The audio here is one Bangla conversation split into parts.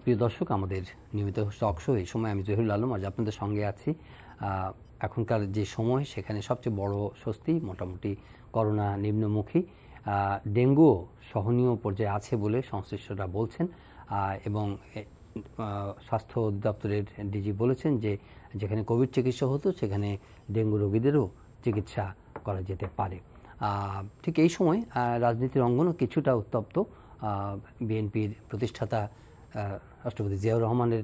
প্রিয় দর্শক, আমাদের নিয়মিত টক শো এই সময় আমি জহিরুল আলম আজ আপনাদের সঙ্গে আছি। এখনকার যে সময় সেখানে সবচেয়ে বড় স্বস্তি মোটামুটি করোনা নিম্নমুখী, ডেঙ্গুও সহনীয় পর্যায়ে আছে বলে সংশ্লিষ্টরা বলছেন এবং স্বাস্থ্য অধিদপ্তরের ডিজি বলেছেন যে যেখানে কোভিড চিকিৎসা হতো সেখানে ডেঙ্গু রোগীদেরও চিকিৎসা করা যেতে পারে। ঠিক এই সময় রাজনীতির অঙ্গনও কিছুটা উত্তপ্ত। বিএনপির প্রতিষ্ঠাতা রাষ্ট্রপতি জিয়াউর রহমানের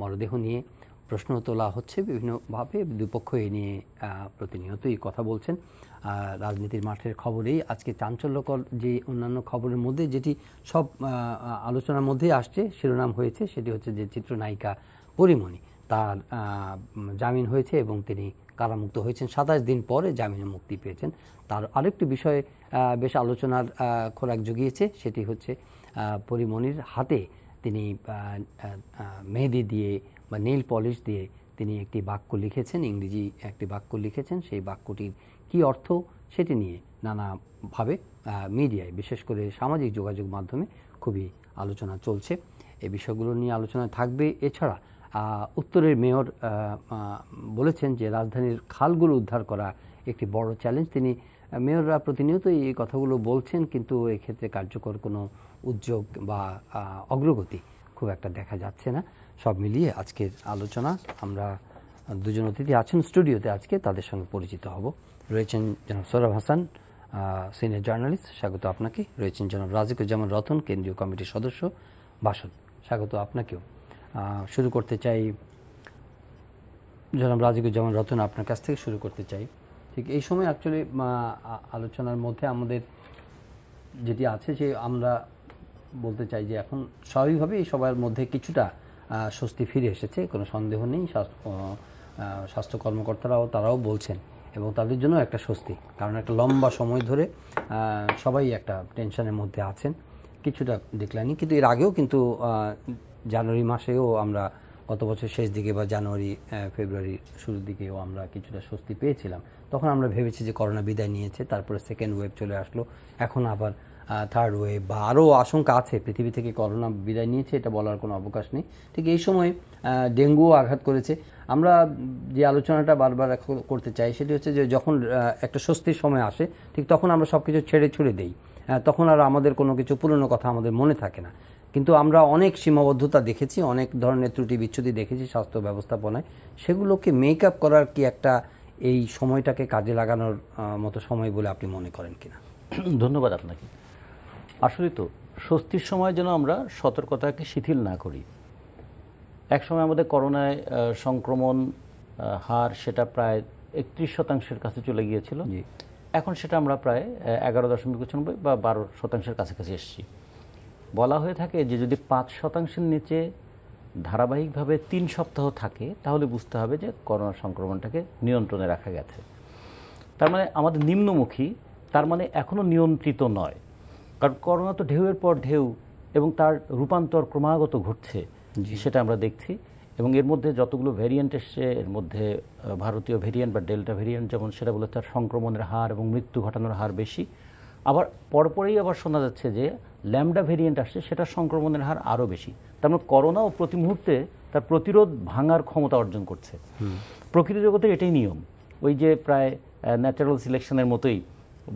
মরদেহ নিয়ে প্রশ্ন তোলা হচ্ছে বিভিন্নভাবে, দুপক্ষ এ নিয়ে প্রতিনিয়তই কথা বলছেন। রাজনীতির মাঠের খবরেই আজকে চাঞ্চল্যকর যে অন্যান্য খবরের মধ্যে যেটি সব আলোচনার মধ্যেই আসছে, শিরোনাম হয়েছে, সেটি হচ্ছে যে চিত্রনায়িকা পরীমণি তার জামিন হয়েছে এবং তিনি কারামুক্ত হয়েছেন। 27 দিন পরে জামিনে মুক্তি পেয়েছেন। তার আরেকটি বিষয় বেশ আলোচনার খোরাক জুগিয়েছে, সেটি হচ্ছে পরীমণির হাতে তিনি মেহেদি দিয়ে বা নেইল পলিশ দিয়ে তিনি একটি বাক্য লিখেছেন, ইংরেজি একটি বাক্য লিখেছেন। সেই বাক্যটির কি অর্থ সেটি নিয়ে নানাভাবে মিডিয়ায়, বিশেষ করে সামাজিক যোগাযোগ মাধ্যমে খুবই আলোচনা চলছে। এই বিষয়গুলো নিয়ে আলোচনা থাকবে। এছাড়া উত্তরের মেয়র বলেছেন যে রাজধানীর খালগুলো উদ্ধার করা একটি বড় চ্যালেঞ্জ। তিনি মেয়ররা প্রতিনিয়তই এই কথাগুলো বলছেন, কিন্তু এক্ষেত্রে কার্যকর কোনো উদ্যোগ বা অগ্রগতি খুব একটা দেখা যাচ্ছে না। সব মিলিয়ে আজকের আলোচনা, আমরা দুজন অতিথি আছেন স্টুডিওতে আজকে, তাদের সঙ্গে পরিচিত হব। রয়েছেন জনাব সোহরাব হাসান, সিনিয়র জার্নালিস্ট, স্বাগত আপনাকে। রয়েছেন জনাব রাজিকুজ্জামান রতন, কেন্দ্রীয় কমিটির সদস্য, বাসদ, স্বাগত আপনাকেও। শুরু করতে চাই জনাব রাজিকুজ্জামান রতন, আপনার কাছ থেকে শুরু করতে চাই। ঠিক এই সময় অ্যাকচুয়ালি আলোচনার মধ্যে আমাদের যেটি আছে যে আমরা বলতে চাই যে এখন স্বাভাবিকভাবেই সবার মধ্যে কিছুটা স্বস্তি ফিরে এসেছে, কোনো সন্দেহ নেই। স্বাস্থ্য কর্মকর্তারাও তারাও বলছেন এবং তাদের জন্য একটা স্বস্তি, কারণ একটা লম্বা সময় ধরে সবাই একটা টেনশনের মধ্যে আছেন, কিছুটা ডিক্লাইনিং। কিন্তু এর আগেও কিন্তু জানুয়ারি মাসেও আমরা গত বছর শেষ দিকে বা জানুয়ারি ফেব্রুয়ারি শুরুর দিকেও আমরা কিছুটা স্বস্তি পেয়েছিলাম। তখন আমরা ভেবেছি যে করোনা বিদায় নিয়েছে, তারপরে সেকেন্ড ওয়েভ চলে আসলো, এখন আবার থার্ড ওয়েভ বা আরও আশঙ্কা আছে পৃথিবী থেকে করোনা বিদায় নিয়েছে, এটা বলার কোনো অবকাশ নেই। ঠিক এই সময় ডেঙ্গুও আঘাত করেছে। আমরা যে আলোচনাটা বারবার করতে চাই সেটি হচ্ছে যে যখন একটা স্বস্তির সময় আসে ঠিক তখন আমরা সব কিছু ছেড়ে ছুড়ে দিই, তখন আর আমাদের কোনো কিছু পুরনো কথা আমাদের মনে থাকে না। কিন্তু আমরা অনেক সীমাবদ্ধতা দেখেছি, অনেক ধরনের ত্রুটি বিচ্ছুতি দেখেছি স্বাস্থ্য ব্যবস্থাপনায়। সেগুলোকে মেকআপ করার কি একটা এই সময়টাকে কাজে লাগানোর মতো সময় বলে আপনি মনে করেন কিনা? ধন্যবাদ আপনাকে। আসলে তো স্বস্তির সময় যেন আমরা সতর্কতাকে শিথিল না করি। একসময় আমাদের করোনায় সংক্রমণ হার সেটা প্রায় 31% কাছে চলে গিয়েছিল, এখন সেটা আমরা প্রায় 11.95 বা 12% কাছাকাছি এসেছি। বলা হয়ে থাকে যে যদি 5% নিচে ধারাবাহিকভাবে 3 সপ্তাহ থাকে তাহলে বুঝতে হবে যে করোনা সংক্রমণটাকে নিয়ন্ত্রণে রাখা গেছে। তার মানে আমাদের নিম্নমুখী, তার মানে এখনও নিয়ন্ত্রিত নয়। কারণ করোনা তো ঢেউয়ের পর ঢেউ এবং তার রূপান্তর ক্রমাগত ঘটছে, সেটা আমরা দেখছি। এবং এর মধ্যে যতগুলো ভ্যারিয়েন্ট এসছে, এর মধ্যে ভারতীয় ভ্যারিয়েন্ট বা ডেল্টা ভ্যারিয়েন্ট যেমন, সেটা বলে তার সংক্রমণের হার এবং মৃত্যু ঘটানোর হার বেশি। আবার পরপরেই আবার শোনা যাচ্ছে যে ল্যামডা ভেরিয়েন্ট আসছে, সেটা সংক্রমণের হার আরও বেশি। তার মানে করোনাও প্রতি মুহূর্তে তার প্রতিরোধ ভাঙার ক্ষমতা অর্জন করছে। প্রকৃতি জগতের এটাই নিয়ম, ওই যে প্রায় ন্যাচারাল সিলেকশনের মতোই,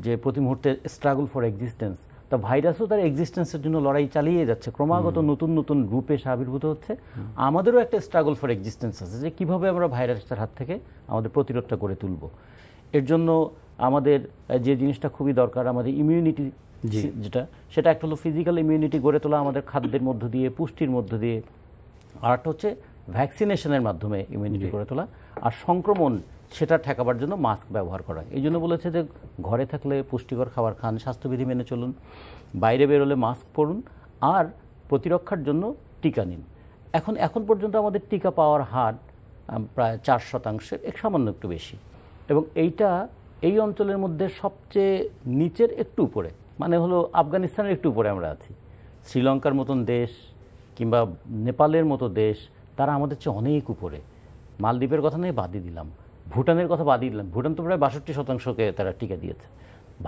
যে প্রতি মুহূর্তে স্ট্রাগল ফর এক্সিস্টেন্স। তা ভাইরাসও তার এক্সিস্টেন্সের জন্য লড়াই চালিয়ে যাচ্ছে, ক্রমাগত নতুন নতুন রূপে আবির্ভূত হচ্ছে। আমাদেরও একটা স্ট্রাগল ফর এক্সিস্টেন্স আছে, যে কীভাবে আমরা ভাইরাসের হাত থেকে আমাদের প্রতিরোধটা করে তুলব। এর জন্য আমাদের যে জিনিসটা খুবই দরকার, আমাদের ইমিউনিটি যেটা, সেটা একটা হলো ফিজিক্যাল ইমিউনিটি গড়ে তোলা আমাদের খাদ্যের মধ্য দিয়ে, পুষ্টির মধ্য দিয়ে। আর একটা হচ্ছে ভ্যাকসিনেশনের মাধ্যমে ইমিউনিটি গড়ে তোলা। আর সংক্রমণ সেটা ঠেকাবার জন্য মাস্ক ব্যবহার করা। এই জন্য বলেছে যে ঘরে থাকলে পুষ্টিকর খাবার খান, স্বাস্থ্যবিধি মেনে চলুন, বাইরে বেরোলে মাস্ক পরুন, আর প্রতিরক্ষার জন্য টিকা নিন। এখন পর্যন্ত আমাদের টিকা পাওয়ার হার প্রায় 4%, সামান্য একটু বেশি। এবং এই অঞ্চলের মধ্যে সবচেয়ে নিচের একটু উপরে, মানে হলো আফগানিস্তানের একটু উপরে আমরা আছি। শ্রীলঙ্কার মতন দেশ কিংবা নেপালের মতো দেশ, তারা আমাদের চেয়ে অনেক উপরে। মালদ্বীপের কথা নিয়ে বাদই দিলাম, ভুটানের কথা বাদই দিলাম। ভুটান তো প্রায় 62%কে তারা টিকা দিয়েছে।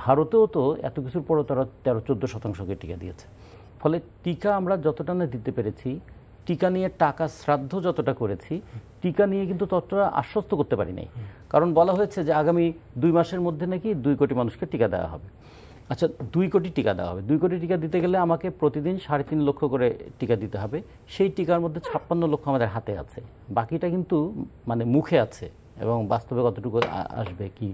ভারতেও তো এত কিছুর পরও তারা 13-14%কে টিকা দিয়েছে। ফলে টিকা আমরা যতটা না দিতে পেরেছি, টিকা নিয়ে টাকা শ্রাদ্ধ যতটা করেছি, টিকা নিয়ে কিন্তু ততটা আশ্বস্ত করতে পারি নাই। কারণ বলা হয়েছে যে আগামী 2 মাসের মধ্যে নাকি 2 কোটি মানুষকে টিকা দেওয়া হবে। আচ্ছা, 2 কোটি টিকা দেওয়া হবে। 2 কোটি টিকা দিতে গেলে আমাকে প্রতিদিন 3.5 লক্ষ করে টিকা দিতে হবে। সেই টিকার মধ্যে 56 লক্ষ আমাদের হাতে আছে, বাকিটা কিন্তু মানে মুখে আছে, এবং বাস্তবে কতটুকু আসবে কি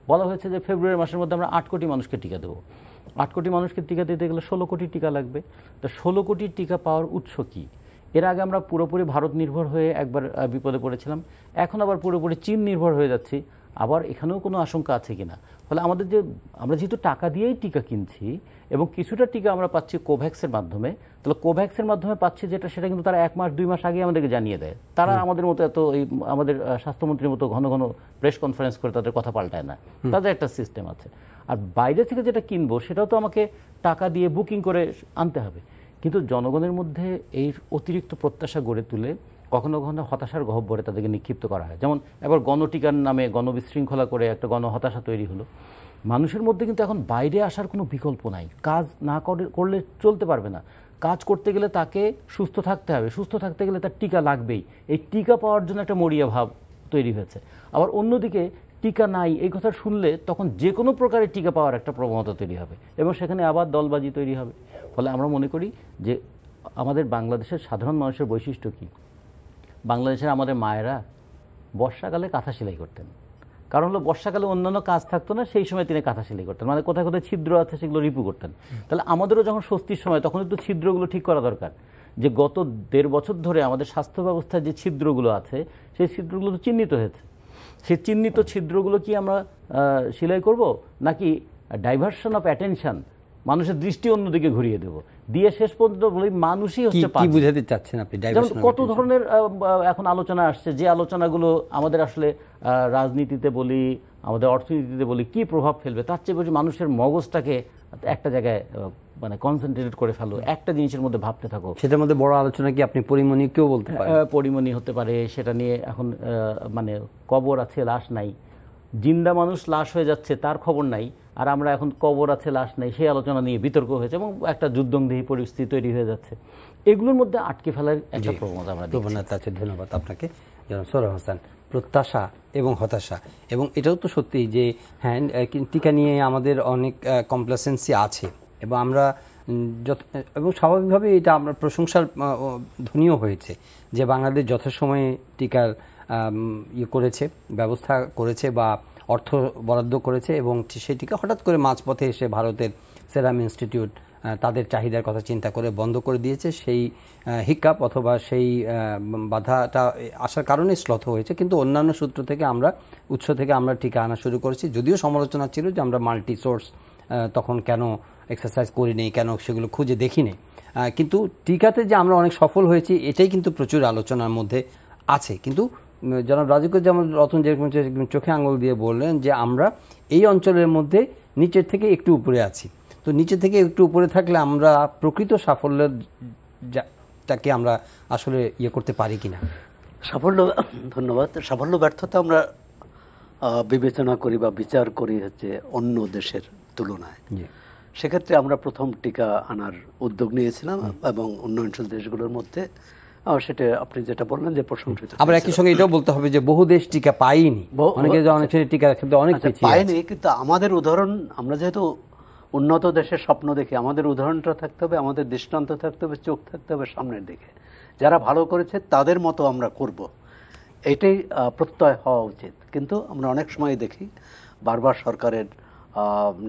বলা হয়েছে যে ফেব্রুয়ারি মাসের মধ্যে আমরা 8 কোটি মানুষকে টিকা দেবো। 8 কোটি মানুষকে টিকা দিতে গেলে 16 কোটি টিকা লাগবে। তো 16 কোটি টিকা পাওয়ার উৎস কি? এর আগে আমরা পুরোপুরি ভারত নির্ভর হয়ে একবার বিপদে পড়েছিলাম, এখন আবার পুরোপুরি চীন নির্ভর হয়ে যাচ্ছি। আবার এখানেও কোনো আশঙ্কা আছে কিনা? ফলে আমাদের যে আমরা যেহেতু টাকা দিয়েই টিকা কিনছি এবং কিছুটা টিকা আমরা পাচ্ছি কোভ্যাক্সের মাধ্যমে, তাহলে কোভ্যাক্সের মাধ্যমে পাচ্ছি যেটা, সেটা কিন্তু তারা 1 মাস 2 মাস আগে আমাদেরকে জানিয়ে দেয়। তারা আমাদের মতো এত এই আমাদের স্বাস্থ্যমন্ত্রীর মতো ঘন ঘন প্রেস কনফারেন্স করে তাদের কথা পাল্টায় না, তাদের একটা সিস্টেম আছে। আর বাইরে থেকে যেটা কিনবো সেটাও তো আমাকে টাকা দিয়ে বুকিং করে আনতে হবে। কিন্তু জনগণের মধ্যে এই অতিরিক্ত প্রত্যাশা গড়ে তুলে কখনো কখনো হতাশার গহ্বরে তাদেরকে নিক্ষিপ্ত করা হয়। যেমন এবার গণটিকার নামে গণবিশৃঙ্খলা করে একটা গণহতাশা তৈরি হলো। মানুষের মধ্যে কিন্তু এখন বাইরে আসার কোনো বিকল্প নাই, কাজ না করলে চলতে পারবে না। কাজ করতে গেলে তাকে সুস্থ থাকতে হবে, সুস্থ থাকতে গেলে তার টিকা লাগবেই। এই টিকা পাওয়ার জন্য একটা মরিয়া ভাব তৈরি হয়েছে। আবার অন্যদিকে টিকা নাই এই কথা শুনলে তখন যে কোনো প্রকারের টিকা পাওয়ার একটা প্রবণতা তৈরি হবে এবং সেখানে আবার দলবাজি তৈরি হবে। ফলে আমরা মনে করি যে আমাদের বাংলাদেশের সাধারণ মানুষের বৈশিষ্ট্য কি? বাংলাদেশের আমাদের মায়েরা বর্ষাকালে কাঁথা সেলাই করতেন। কারণ হলো বর্ষাকালে অন্যান্য কাজ থাকতো না, সেই সময় তিনি কাঁথা সেলাই করতেন, মানে কোথায় কোথায় ছিদ্র আছে সেগুলো রিপু করতেন। তাহলে আমাদেরও যখন স্বস্তির সময় তখন একটু ছিদ্রগুলো ঠিক করা দরকার। যে গত 1.5 বছর ধরে আমাদের স্বাস্থ্য ব্যবস্থায় যে ছিদ্রগুলো আছে সেই ছিদ্রগুলো তো চিহ্নিত হয়েছে। সেই চিহ্নিত ছিদ্রগুলো কি আমরা সেলাই করব, নাকি ডাইভার্সন অফ অ্যাটেনশন, মানুষের দৃষ্টি অন্যদিকে ঘুরিয়ে দেব, দিয়ে শেষ পর্যন্ত বলি মানুষই হচ্ছে কি বুঝাতে চাচ্ছেন আপনি? কত ধরনের এখন আলোচনা আসছে, যে আলোচনাগুলো আমাদের আসলে রাজনীতিতে বলি, আমাদের অর্থনীতিতে বলি কি প্রভাব ফেলবে, তার চেয়ে বেশি মানুষের মগজটাকে একটা জায়গায় মানে কনসেন্ট্রেট করে ফেলো, একটা জিনিসের মধ্যে ভাবতে থাকো। সেটার মধ্যে বড় আলোচনা কি আপনি পরিমণিকেও বলতে পারেন? পরিমণি হতে পারে, সেটা নিয়ে এখন মানে কবর আছে লাশ নাই, জিন্দা মানুষ লাশ হয়ে যাচ্ছে তার খবর নাই, আর আমরা এখন কবর আছে লাশ নাই সেই আলোচনা নিয়ে বিতর্ক হয়েছে এবং একটা যুদ্ধংদেহী পরিস্থিতি তৈরি হয়ে যাচ্ছে। এগুলোর মধ্যে আটকে ফেলার একটা প্রবণতা আমরা দেখছি। ধন্যবাদ আপনাকে জনাব সোহরাব হোসেন। প্রত্যাশা এবং হতাশা, এবং এটাও তো সত্যি যে হ্যাঁ টিকা নিয়ে আমাদের অনেক কমপ্লেসেন্সি আছে এবং আমরা এবং স্বাভাবিকভাবে এটা আমরা প্রশংসার ধ্বনিও হয়েছে যে বাংলাদেশ যথাসময়ে টিকার করেছে, ব্যবস্থা করেছে বা অর্থ বরাদ্দ করেছে, এবং সেই টিকা হঠাৎ করে মাঝপথে এসে ভারতের সেরাম ইনস্টিটিউট তাদের চাহিদার কথা চিন্তা করে বন্ধ করে দিয়েছে। সেই হিকাপ অথবা সেই বাধাটা আসার কারণে শ্লথ হয়েছে, কিন্তু অন্যান্য সূত্র থেকে উৎস থেকে আমরা টিকা আনা শুরু করেছি। যদিও সমালোচনা ছিল যে আমরা মাল্টি সোর্স তখন কেন এক্সারসাইজ করি নেই, কেন সেগুলো খুঁজে দেখি নেই, কিন্তু টিকাতে যে আমরা অনেক সফল হয়েছি এটাই কিন্তু প্রচুর আলোচনার মধ্যে আছে। কিন্তু জনাব রাজুকে যেমন রতন যেরকম চোখে আঙুল দিয়ে বললেন যে আমরা এই অঞ্চলের মধ্যে নিচের থেকে একটু উপরে আছি, তো নিচে থেকে একটু উপরে থাকলে আমরা প্রকৃত সাফল্যটাকে আমরা আসলে করতে পারি কিনা? ধন্যবাদ। সাফল্য ব্যর্থতা আমরা বিবেচনা করি বা বিচার করি হচ্ছে অন্য দেশের তুলনায়। সেক্ষেত্রে আমরা প্রথম টিকা আনার উদ্যোগ নিয়েছিলাম এবং উন্নয়নশীল দেশগুলোর মধ্যে সেটা আপনি যেটা বললেন যে প্রশংসিত। আবার একই সঙ্গে এটাও বলতে হবে যে বহু দেশ টিকা পায়নি, অনেকে টিকা পায়নি, কিন্তু আমাদের উদাহরণ, আমরা যেহেতু উন্নত দেশের স্বপ্ন দেখি, আমাদের উদাহরণটা থাকতে হবে, আমাদের দৃষ্টান্ত থাকতে হবে, চোখ থাকতে হবে সামনের দিকে। যারা ভালো করেছে তাদের মতো আমরা করব, এটাই প্রত্যয় হওয়া উচিত। কিন্তু আমরা অনেক সময় দেখি বারবার সরকারের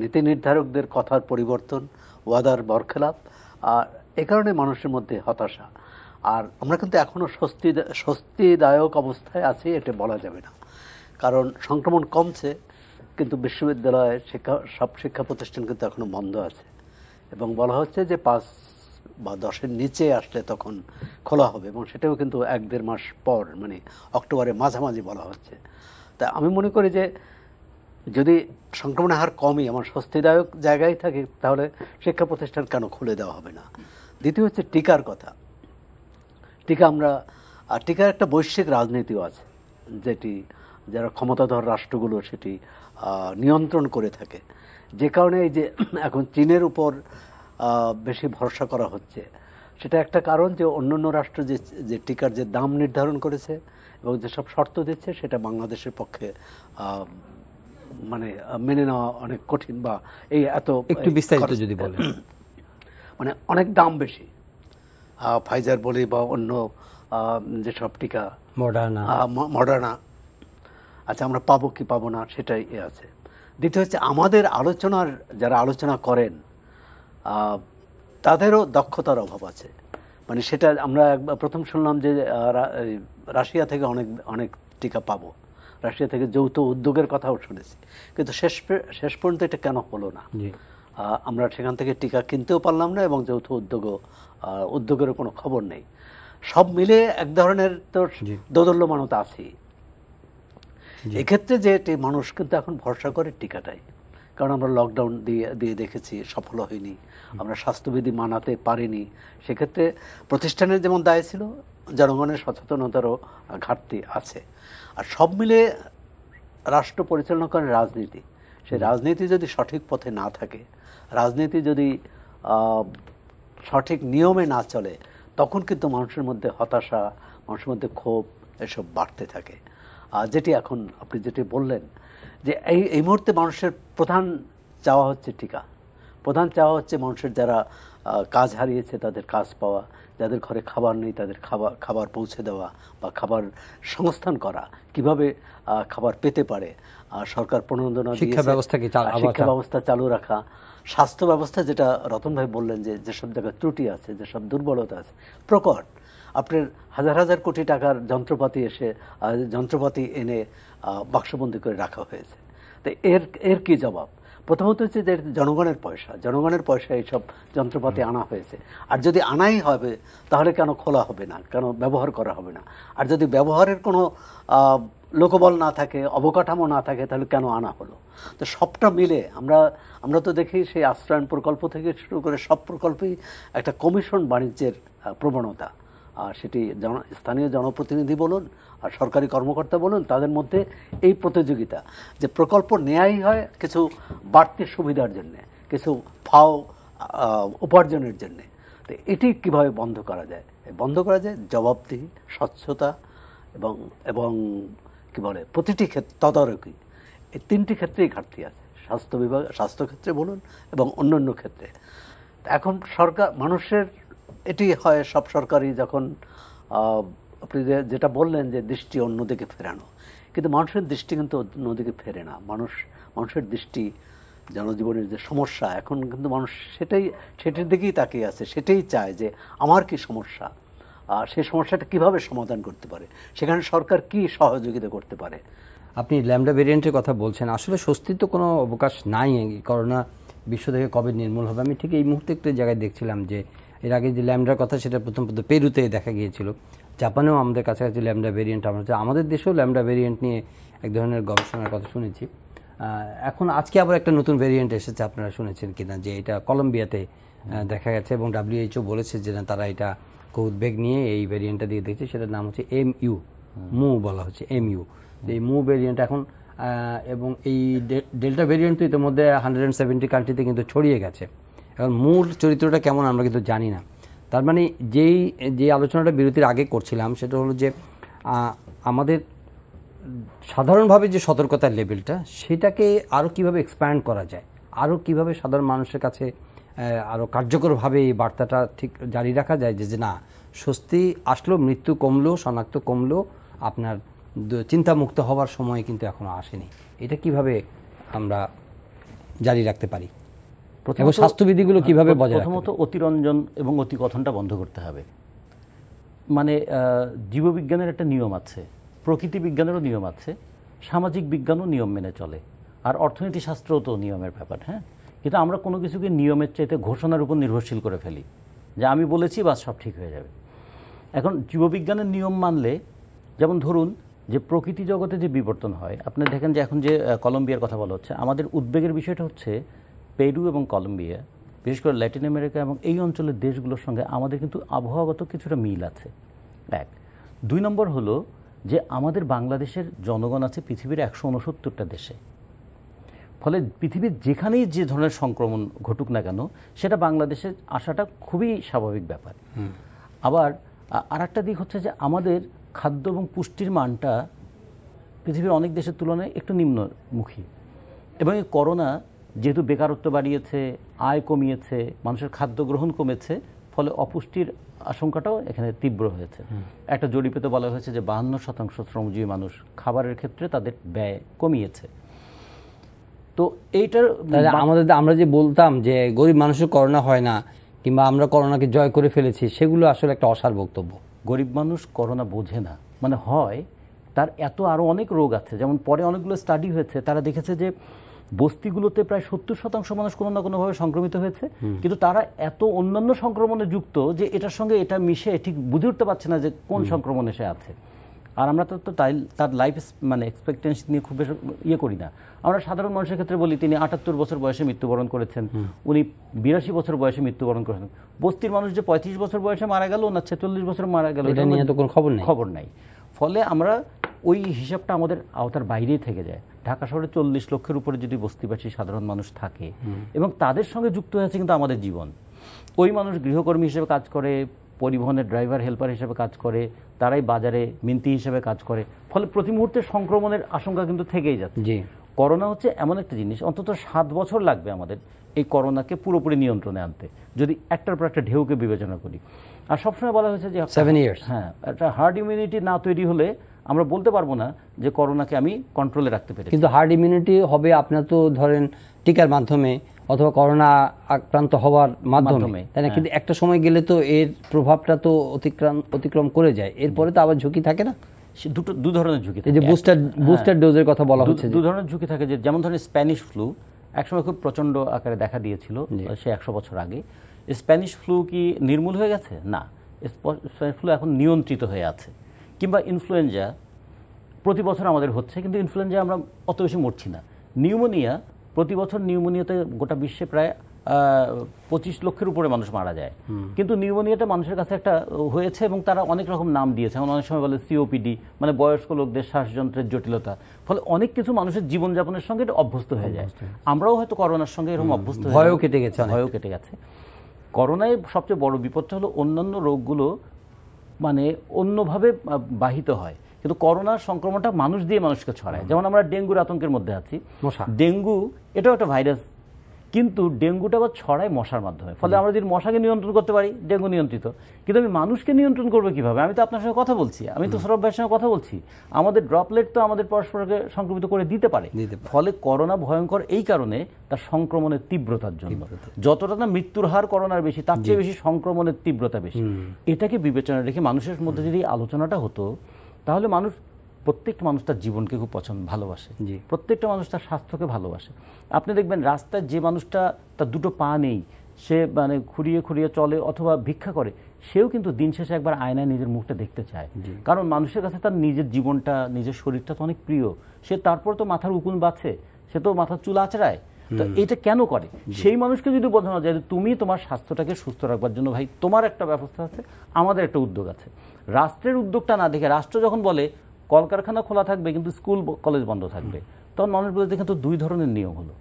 নীতি নির্ধারকদের কথার পরিবর্তন, ওয়াদার বরখেলাপ, আর এ কারণে মানুষের মধ্যে হতাশা। আর আমরা কিন্তু এখনও স্বস্তিদায়ক অবস্থায় আছি এটা বলা যাবে না, কারণ সংক্রমণ কমছে, কিন্তু বিশ্ববিদ্যালয় সব শিক্ষা প্রতিষ্ঠান কিন্তু এখনও বন্ধ আছে এবং বলা হচ্ছে যে 5 বা 10-এর নিচে আসলে তখন খোলা হবে, এবং সেটাও কিন্তু 1-1.5 মাস পর, মানে অক্টোবরের মাঝামাঝি বলা হচ্ছে। তা আমি মনে করি যে যদি সংক্রমণের হার কমই আমার স্বস্তিদায়ক জায়গায় থাকে, তাহলে শিক্ষা প্রতিষ্ঠান কেন খুলে দেওয়া হবে না। দ্বিতীয় হচ্ছে টিকার কথা। টিকার একটা বৈশ্বিক রাজনীতিও আছে, যেটি যারা ক্ষমতাধর রাষ্ট্রগুলো সেটি নিয়ন্ত্রণ করে থাকে, যে কারণে এই যে এখন চীনের উপর বেশি ভরসা করা হচ্ছে, সেটা একটা কারণ যে অন্যান্য রাষ্ট্র যে টিকার যে দাম নির্ধারণ করেছে এবং যেসব শর্ত দিচ্ছে সেটা বাংলাদেশের পক্ষে মানে মেনে নেওয়া অনেক কঠিন, বা এই এত একটু বিস্তারিত যদি বলেন। মানে অনেক দাম বেশি, ফাইজার বলি বা অন্য যেসব টিকা, মডার্না, আচ্ছা আমরা পাবো কি পাবো না সেটাই আছে। দ্বিতীয় হচ্ছে আমাদের আলোচনার, যারা আলোচনা করেন তাদেরও দক্ষতার অভাব আছে। মানে সেটা আমরা প্রথম শুনলাম যে রাশিয়া থেকে অনেক টিকা পাবো, রাশিয়া থেকে যৌথ উদ্যোগের কথাও শুনেছি, কিন্তু শেষ পর্যন্ত এটা কেন হলো না? আমরা সেখান থেকে টিকা কিনতেও পারলাম না এবং যৌথ উদ্যোগেরও কোনো খবর নেই। সব মিলে এক ধরনের তো দোদুল্যমানতা আছেই। এক্ষেত্রে যে মানুষ কিন্তু এখন ভরসা করে টিকাটাই, কারণ আমরা লকডাউন দিয়ে দেখেছি সফল হয়নি, আমরা স্বাস্থ্যবিধি মানাতে পারিনি। সেক্ষেত্রে প্রতিষ্ঠানের যেমন দায় ছিল, জনগণের সচেতনতারও ঘাটতি আছে। আর সব মিলে রাষ্ট্র পরিচালনা করেন রাজনীতি। সেই রাজনীতি যদি সঠিক পথে না থাকে, রাজনীতি যদি সঠিক নিয়মে না চলে, তখন কিন্তু মানুষের মধ্যে হতাশা, মানুষের মধ্যে ক্ষোভ এসব বাড়তে থাকে। যেটি এখন আপনি যেটি বললেন যে এই মুহূর্তে মানুষের প্রধান চাওয়া হচ্ছে টিকা, প্রধান চাওয়া হচ্ছে মানুষের যারা কাজ হারিয়েছে তাদের কাজ পাওয়া, যাদের ঘরে খাবার নেই তাদের খাবার পৌঁছে দেওয়া বা খাবার সংস্থান করা, কিভাবে খাবার পেতে পারে, সরকার প্রণোদনা দিয়ে শিক্ষা ব্যবস্থা চালু রাখা, স্বাস্থ্য ব্যবস্থা, যেটা রতন ভাই বললেন যে যেসব জায়গায় ত্রুটি আছে, যেসব দুর্বলতা আছে, প্রকট আপনার হাজার হাজার কোটি টাকার যন্ত্রপাতি এনে বাক্সবন্দি করে রাখা হয়েছে। তো এর কি জবাব? প্রথমত হচ্ছে যে জনগণের পয়সা এইসব যন্ত্রপাতি আনা হয়েছে। আর যদি আনাই হবে তাহলে কেন খোলা হবে না, কেন ব্যবহার করা হবে না? আর যদি ব্যবহারের কোনো লোকবল না থাকে, অবকাঠামো না থাকে, তাহলে কেন আনা হলো? তো সবটা মিলে আমরা তো দেখি সেই আশ্রয়ণ প্রকল্প থেকে শুরু করে সব প্রকল্পেই একটা কমিশন বাণিজ্যের প্রবণতা। আর সেটি স্থানীয় জনপ্রতিনিধি বলুন আর সরকারি কর্মকর্তা বলুন, তাদের মধ্যে এই প্রতিযোগিতা যে প্রকল্প নেয়াই হয় কিছু বাড়তি সুবিধার জন্যে, কিছু ফাও উপার্জনের জন্যে। তো এটি কিভাবে বন্ধ করা যায়? বন্ধ করা যায় জবাবদিহি, স্বচ্ছতা এবং কি বলে প্রতিটি ক্ষেত্রে তদারকি। এই তিনটি ক্ষেত্রেই ঘাটতি আছে, স্বাস্থ্যক্ষেত্রে বলুন এবং অন্যান্য ক্ষেত্রে। এখন সরকার মানুষের এটি হয় সব সরকারই যখন আপনি যেটা বললেন যে দৃষ্টি অন্যদিকে ফেরানো, কিন্তু মানুষের দৃষ্টি কিন্তু অন্যদিকে ফেরে না। মানুষের দৃষ্টি জনজীবনের যে সমস্যা, এখন কিন্তু মানুষ সেটির দিকেই তাকিয়ে আছে, সেটাই চায় যে আমার কি সমস্যা, সেই সমস্যাটা কিভাবে সমাধান করতে পারে, সেখানে সরকার কি সহযোগিতা করতে পারে। আপনি ল্যামডা ভেরিয়েন্টের কথা বলছেন, আসলে স্বস্তির তো কোনো অবকাশ নাই। করোনা বিশ্ব থেকে কবে নির্মূল হবে? আমি ঠিক এই মুহূর্তে একটা জায়গায় দেখছিলাম যে এর আগে যে ল্যামডার কথা সেটা প্রথম পেরুতে দেখা গিয়েছিল, জাপানেও আমাদের কাছাকাছি ল্যামডা ভেরিয়েন্ট আমাদের দেশেও ল্যামডা ভেরিয়েন্ট নিয়ে এক ধরনের গবেষণার কথা শুনেছি। এখন আজকে আবার একটা নতুন ভেরিয়েন্ট এসেছে, আপনারা শুনেছেন কিনা, যে এটা কলম্বিয়াতে দেখা গেছে এবং WHO বলেছে যে তারা এটা খুব উদ্বেগ নিয়ে এই ভেরিয়েন্টটা দিয়ে দেখছে। সেটার নাম হচ্ছে MU বলা হচ্ছে, MU। এই MU ভেরিয়েন্ট এখন এবং এই ডেল্টা ভেরিয়েন্ট তো ইতিমধ্যে 170 কান্ট্রিতে কিন্তু ছড়িয়ে গেছে। এখন মূল চরিত্রটা কেমন আমরা কিন্তু জানি না। তার মানে যে আলোচনাটা বিরতির আগে করছিলাম সেটা হলো যে আমাদের সাধারণভাবে যে সতর্কতার লেভেলটা, সেটাকে আরও কিভাবে এক্সপ্যান্ড করা যায়, আরও কিভাবে সাধারণ মানুষের কাছে আরও কার্যকরভাবে এই বার্তাটা ঠিক জারি রাখা যায় যে না, স্বস্তি আসলো, মৃত্যু কমলো, শনাক্ত কমলো, আপনার চিন্তামুক্ত হওয়ার সময় কিন্তু এখনো আসেনি। এটা কিভাবে আমরা জারি রাখতে পারি এবং স্বাস্থ্যবিধিগুলো কিভাবে বজায় রাখতে? প্রথমত অতিরঞ্জন এবং অতিকথনটা বন্ধ করতে হবে। মানে জীববিজ্ঞানের একটা নিয়ম আছে, প্রকৃতি বিজ্ঞানেরও নিয়ম আছে, সামাজিক বিজ্ঞানও নিয়ম মেনে চলে, আর অর্থনীতি শাস্ত্রও তো নিয়মের ব্যাপার। হ্যাঁ, কিন্তু আমরা কোনো কিছুকে নিয়মের চাইতে ঘোষণার উপর নির্ভরশীল করে ফেলি যে আমি বলেছি বাস সব ঠিক হয়ে যাবে। এখন জীববিজ্ঞানের নিয়ম মানলে, যেমন ধরুন যে প্রকৃতি জগতে যে বিবর্তন হয়, আপনি দেখেন যে এখন যে কলম্বিয়ার কথা বলা হচ্ছে, আমাদের উদ্বেগের বিষয়টা হচ্ছে পেরু এবং কলম্বিয়া, বিশেষ করে ল্যাটিন আমেরিকা এবং এই অঞ্চলের দেশগুলোর সঙ্গে আমাদের কিন্তু আবহাওয়াগত কিছুটা মিল আছে, এক। 2 নম্বর হলো যে আমাদের বাংলাদেশের জনগণ আছে পৃথিবীর 169টা দেশে, ফলে পৃথিবীর যেখানেই যে ধরনের সংক্রমণ ঘটুক না কেন সেটা বাংলাদেশে আসাটা খুবই স্বাভাবিক ব্যাপার। আবার আর একটা দিক হচ্ছে যে আমাদের খাদ্য এবং পুষ্টির মানটা পৃথিবীর অনেক দেশের তুলনায় একটু নিম্নমুখী, এবং এই করোনা যেহেতু বেকারত্ব বাড়িয়েছে, আয় কমিয়েছে, মানুষের খাদ্য গ্রহণ কমেছে, ফলে অপুষ্টির আশঙ্কাটাও এখানে তীব্র হয়েছে। একটা জরিপে তো বলা হয়েছে যে 52% শ্রমজীবী মানুষ খাবারের ক্ষেত্রে তাদের ব্যয় কমিয়েছে। তো এইটার আমরা যে বলতাম যে গরিব মানুষের করোনা হয় না কিংবা আমরা করোনাকে জয় করে ফেলেছি, সেগুলো আসলে একটা অসার বক্তব্য। গরিব মানুষ করোনা বোঝে না, মানে হয় তার আরও অনেক রোগ আছে। যেমন পরে অনেকগুলো স্টাডি হয়েছে, তারা দেখেছে যে বস্তিগুলোতে প্রায় 70% মানুষ কোনো না কোনোভাবে সংক্রমিত হয়েছে, কিন্তু তারা এত অন্যান্য সংক্রমণে যুক্ত যে এটার সঙ্গে এটা মিশে ঠিক বুঝে উঠতে পারছে না যে কোন সংক্রমণে সে আছে। আর আমরা তো তার লাইফ মানে এক্সপেক্টেন্সি নিয়ে খুব বেশি করি না। আমরা সাধারণ মানুষের ক্ষেত্রে বলি তিনি 78 বছর বয়সে মৃত্যুবরণ করেছেন, উনি 82 বছর বয়সে মৃত্যুবরণ করেছেন। বস্তির মানুষ যে 35 বছর বয়সে মারা গেল, না 46 বছর মারা গেল, এটা নিয়ে তো কোনো খবর নাই। ফলে আমরা ওই হিসাবটা আমাদের আওতার বাইরেই থেকে যায়। ঢাকা শহরে 40 লক্ষের উপরে যদি বস্তিবাসী সাধারণ মানুষ থাকে এবং তাদের সঙ্গে যুক্ত হয়েছে কিন্তু আমাদের জীবন। ওই মানুষ গৃহকর্মী হিসেবে কাজ করে, পরিবহনের ড্রাইভার হেল্পার হিসেবে কাজ করে, তারাই বাজারে মিন্তি হিসেবে কাজ করে, ফলে প্রতি মুহূর্তে সংক্রমণের আশঙ্কা কিন্তু থেকেই যাচ্ছে। করোনা হচ্ছে এমন একটা জিনিস, অন্তত 7 বছর লাগবে আমাদের এই করোনাকে পুরোপুরি নিয়ন্ত্রণে আনতে, যদি একটার পর একটা ঢেউকে বিবেচনা করি। আর সবসময় বলা হয়েছে যে 7 ইয়ার্স, হ্যাঁ, একটা হার্ড ইমিউনিটি না তৈরি হলে আমরা বলতে পারবো না যে করোনাকে আমি কন্ট্রোলে রাখতে পেরেছি। কিন্তু হার্ড ইমিউনিটি হবে আপনার তো ধরেন টিকার মাধ্যমে অথবা করোনা আক্রান্ত হওয়ার মাধ্যমে, তাই না? কিন্তু একটা সময় গেলে তো এর প্রভাবটা তো অতিক্রম করে যায়, এরপরে তো আবার ঝুঁকি থাকে না? দু ধরনের ঝুঁকি থাকে। এই যে বুস্টার ডোজের কথা বলা হচ্ছে, দু ধরনের ঝুঁকি থাকে। যে যেমন ধরেন স্প্যানিশ ফ্লু একসময় খুব প্রচন্ড আকারে দেখা দিয়েছিল, সে 100 বছর আগে। স্প্যানিশ ফ্লু কি নির্মূল হয়ে গেছে? না, স্প্যানিশ ফ্লু এখন নিয়ন্ত্রিত হয়ে আছে। কিংবা ইনফ্লুয়েঞ্জা প্রতি বছর আমাদের হচ্ছে, কিন্তু ইনফ্লুয়েঞ্জা আমরা অত বেশি মরছি না। নিউমোনিয়া, প্রতি বছর নিউমোনিয়াতে গোটা বিশ্বে প্রায় 25 লক্ষের উপরে মানুষ মারা যায়, কিন্তু নিউমোনিয়াটা মানুষের কাছে একটা হয়েছে এবং তারা অনেক রকম নাম দিয়েছে। এখন অনেক সময় বলে সিওপিডি, মানে বয়স্ক লোকদের শ্বাসযন্ত্রের জটিলতা। ফলে অনেক কিছু মানুষের জীবনযাপনের সঙ্গে এটা অভ্যস্ত হয়ে যায়। আমরাও হয়তো করোনার সঙ্গে এরকম অভ্যস্ত, ভয়ও কেটে গেছে। করোনায় সবচেয়ে বড় বিপদটা হলো অন্যান্য রোগগুলো মানে অন্যভাবে বাহিত হয়, কিন্তু করোনার সংক্রমণটা মানুষ দিয়ে মানুষকে ছড়ায়। যেমন আমরা ডেঙ্গুর আতঙ্কের মধ্যে আছি। ডেঙ্গু এটাও একটা ভাইরাস, কিন্তু ডেঙ্গুটা আবার ছড়ায় মশার মাধ্যমে। ফলে আমরা যদি মশাকে নিয়ন্ত্রণ করতে পারি, ডেঙ্গু নিয়ন্ত্রিত। কিন্তু আমি মানুষকে নিয়ন্ত্রণ করবো কিভাবে? আমি তো আপনার সঙ্গে কথা বলছি, আমি তো সৌরভ ভাইয়ের সঙ্গে কথা বলছি, আমাদের ড্রপলেট তো আমাদের পরস্পরকে সংক্রমিত করে দিতে পারে। ফলে করোনা ভয়ঙ্কর এই কারণে তার সংক্রমণের তীব্রতার জন্য। যতটা না মৃত্যুর হার করোনার বেশি, তার চেয়ে বেশি সংক্রমণের তীব্রতা বেশি। এটাকে বিবেচনা রেখে মানুষের মধ্যে যদি আলোচনাটা হতো, তাহলে প্রত্যেকটা মানুষ তার জীবনকে খুব ভালোবাসে, প্রত্যেকটা মানুষ তার স্বাস্থ্যকে ভালোবাসে। আপনি দেখবেন রাস্তায় যে মানুষটা তার দুটো পা নেই, সে মানে খুঁড়িয়ে খুঁড়িয়ে চলে অথবা ভিক্ষা করে, সেও কিন্তু দিন শেষে একবার আয়নায় নিজের মুখটা দেখতে চায়। কারণ মানুষের কাছে তার নিজের জীবনটা, নিজের শরীরটা তো অনেক প্রিয়। সে তারপর তো মাথার উকুন বাঁচে, সে তো মাথার চুল আঁচড়ায়। তো এটা কেন করে? সেই মানুষকে যদি বোঝানো যায় যে তুমি তোমার স্বাস্থ্যটাকে সুস্থ রাখবার জন্য ভাই তোমার একটা ব্যবস্থা আছে, আমাদের একটা উদ্যোগ আছে। রাষ্ট্রের উদ্যোগটা না দেখে রাষ্ট্র যখন বলে কলকারখানা খোলা থাকবে কিন্তু স্কুল কলেজ বন্ধ থাকবে, তখন মানুষ বলে দেখেন তো 2 ধরনের নিয়ম হলো।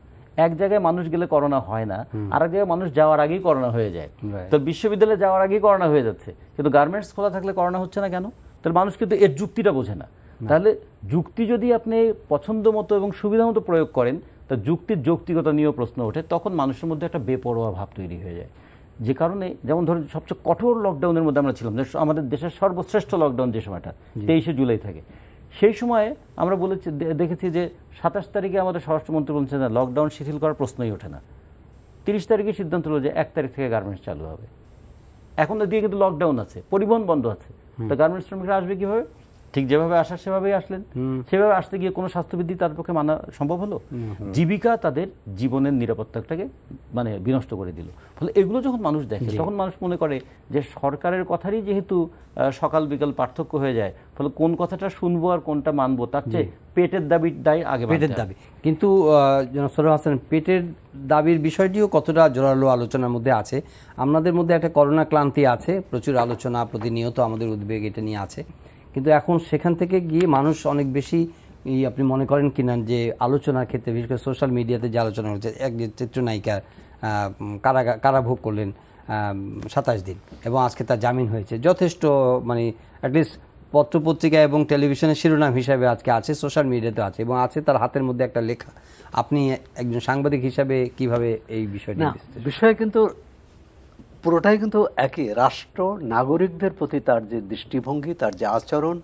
এক জায়গায় মানুষ গেলে করোনা হয় না, আর এক জায়গায় মানুষ যাওয়ার আগেই করোনা হয়ে যায়। তো বিশ্ববিদ্যালয়ে যাওয়ার আগেই করোনা হয়ে যাচ্ছে, কিন্তু গার্মেন্টস খোলা থাকলে করোনা হচ্ছে না কেন? তাহলে মানুষ কিন্তু এর যুক্তিটা বোঝে না। তাহলে যুক্তি যদি আপনি পছন্দ মতো এবং সুবিধা মতো প্রয়োগ করেন, তা যুক্তির যৌক্তিকতা নিয়েও প্রশ্ন ওঠে। তখন মানুষের মধ্যে একটা বেপরোয়া ভাব তৈরি হয়ে যায়। যে কারণে যেমন ধরুন সবচেয়ে কঠোর লকডাউনের মধ্যে আমরা ছিলাম, আমাদের দেশের সর্বশ্রেষ্ঠ লকডাউন যে সময়টা 23শে জুলাই থাকে, সেই সময়ে আমরা দেখেছি যে 27 তারিখে আমাদের স্বরাষ্ট্রমন্ত্রী বলছেন যে লকডাউন শিথিল করার প্রশ্নই ওঠে না। 30 তারিখে সিদ্ধান্ত হলো যে 1 তারিখ থেকে গার্মেন্টস চালু হবে। এখন দিয়ে কিন্তু লকডাউন আছে, পরিবহন বন্ধ আছে, তো গার্মেন্টস শ্রমিকরা আসবে কিভাবে? ঠিক যেভাবে আসার সেভাবেই আসলেন। সেভাবে আসতে গিয়ে কোনো স্বাস্থ্যবিধি তাদের পক্ষে মানা সম্ভব হলো? জীবিকা তাদের জীবনের নিরাপত্তাটাকে মানে বিনষ্ট করে দিল। ফলে এগুলো যখন মানুষ দেখে, তখন মানুষ মনে করে যে সরকারের কথারই যেহেতু সকাল বিকাল পার্থক্য হয়ে যায়, ফলে কোন কথাটা শুনবো আর কোনটা মানবো তার চেয়ে পেটের দাবি আগে। পেটের দাবি কিন্তু সরোজ হাসান, পেটের দাবির বিষয়টিও কতটা জোরালো আলোচনার মধ্যে আছে। আমাদের মধ্যে একটা করোনা ক্লান্তি আছে, প্রচুর আলোচনা প্রতিনিয়ত, আমাদের উদ্বেগ এটা নিয়ে আছে। কিন্তু এখন সেখান থেকে গিয়ে মানুষ অনেক বেশি আপনি মনে করেন কিনা যে আলোচনার ক্ষেত্রে বিশেষ করে সোশ্যাল মিডিয়াতে যে আলোচনা হচ্ছে, এক যে চিত্রনায়িকা কারাভোগ করলেন 27 দিন এবং আজকে তার জামিন হয়েছে, যথেষ্ট মানে অ্যাটলিস্ট পত্রপত্রিকা এবং টেলিভিশনের শিরোনাম হিসাবে আজকে আছে, সোশ্যাল মিডিয়াতে আছে এবং আছে তার হাতের মধ্যে একটা লেখা। আপনি একজন সাংবাদিক হিসাবে কিভাবে এই বিষয়টা? বিষয় কিন্তু পুরোটাই কিন্তু একই। রাষ্ট্র নাগরিকদের প্রতি তার যে দৃষ্টিভঙ্গি, তার যে আচরণ,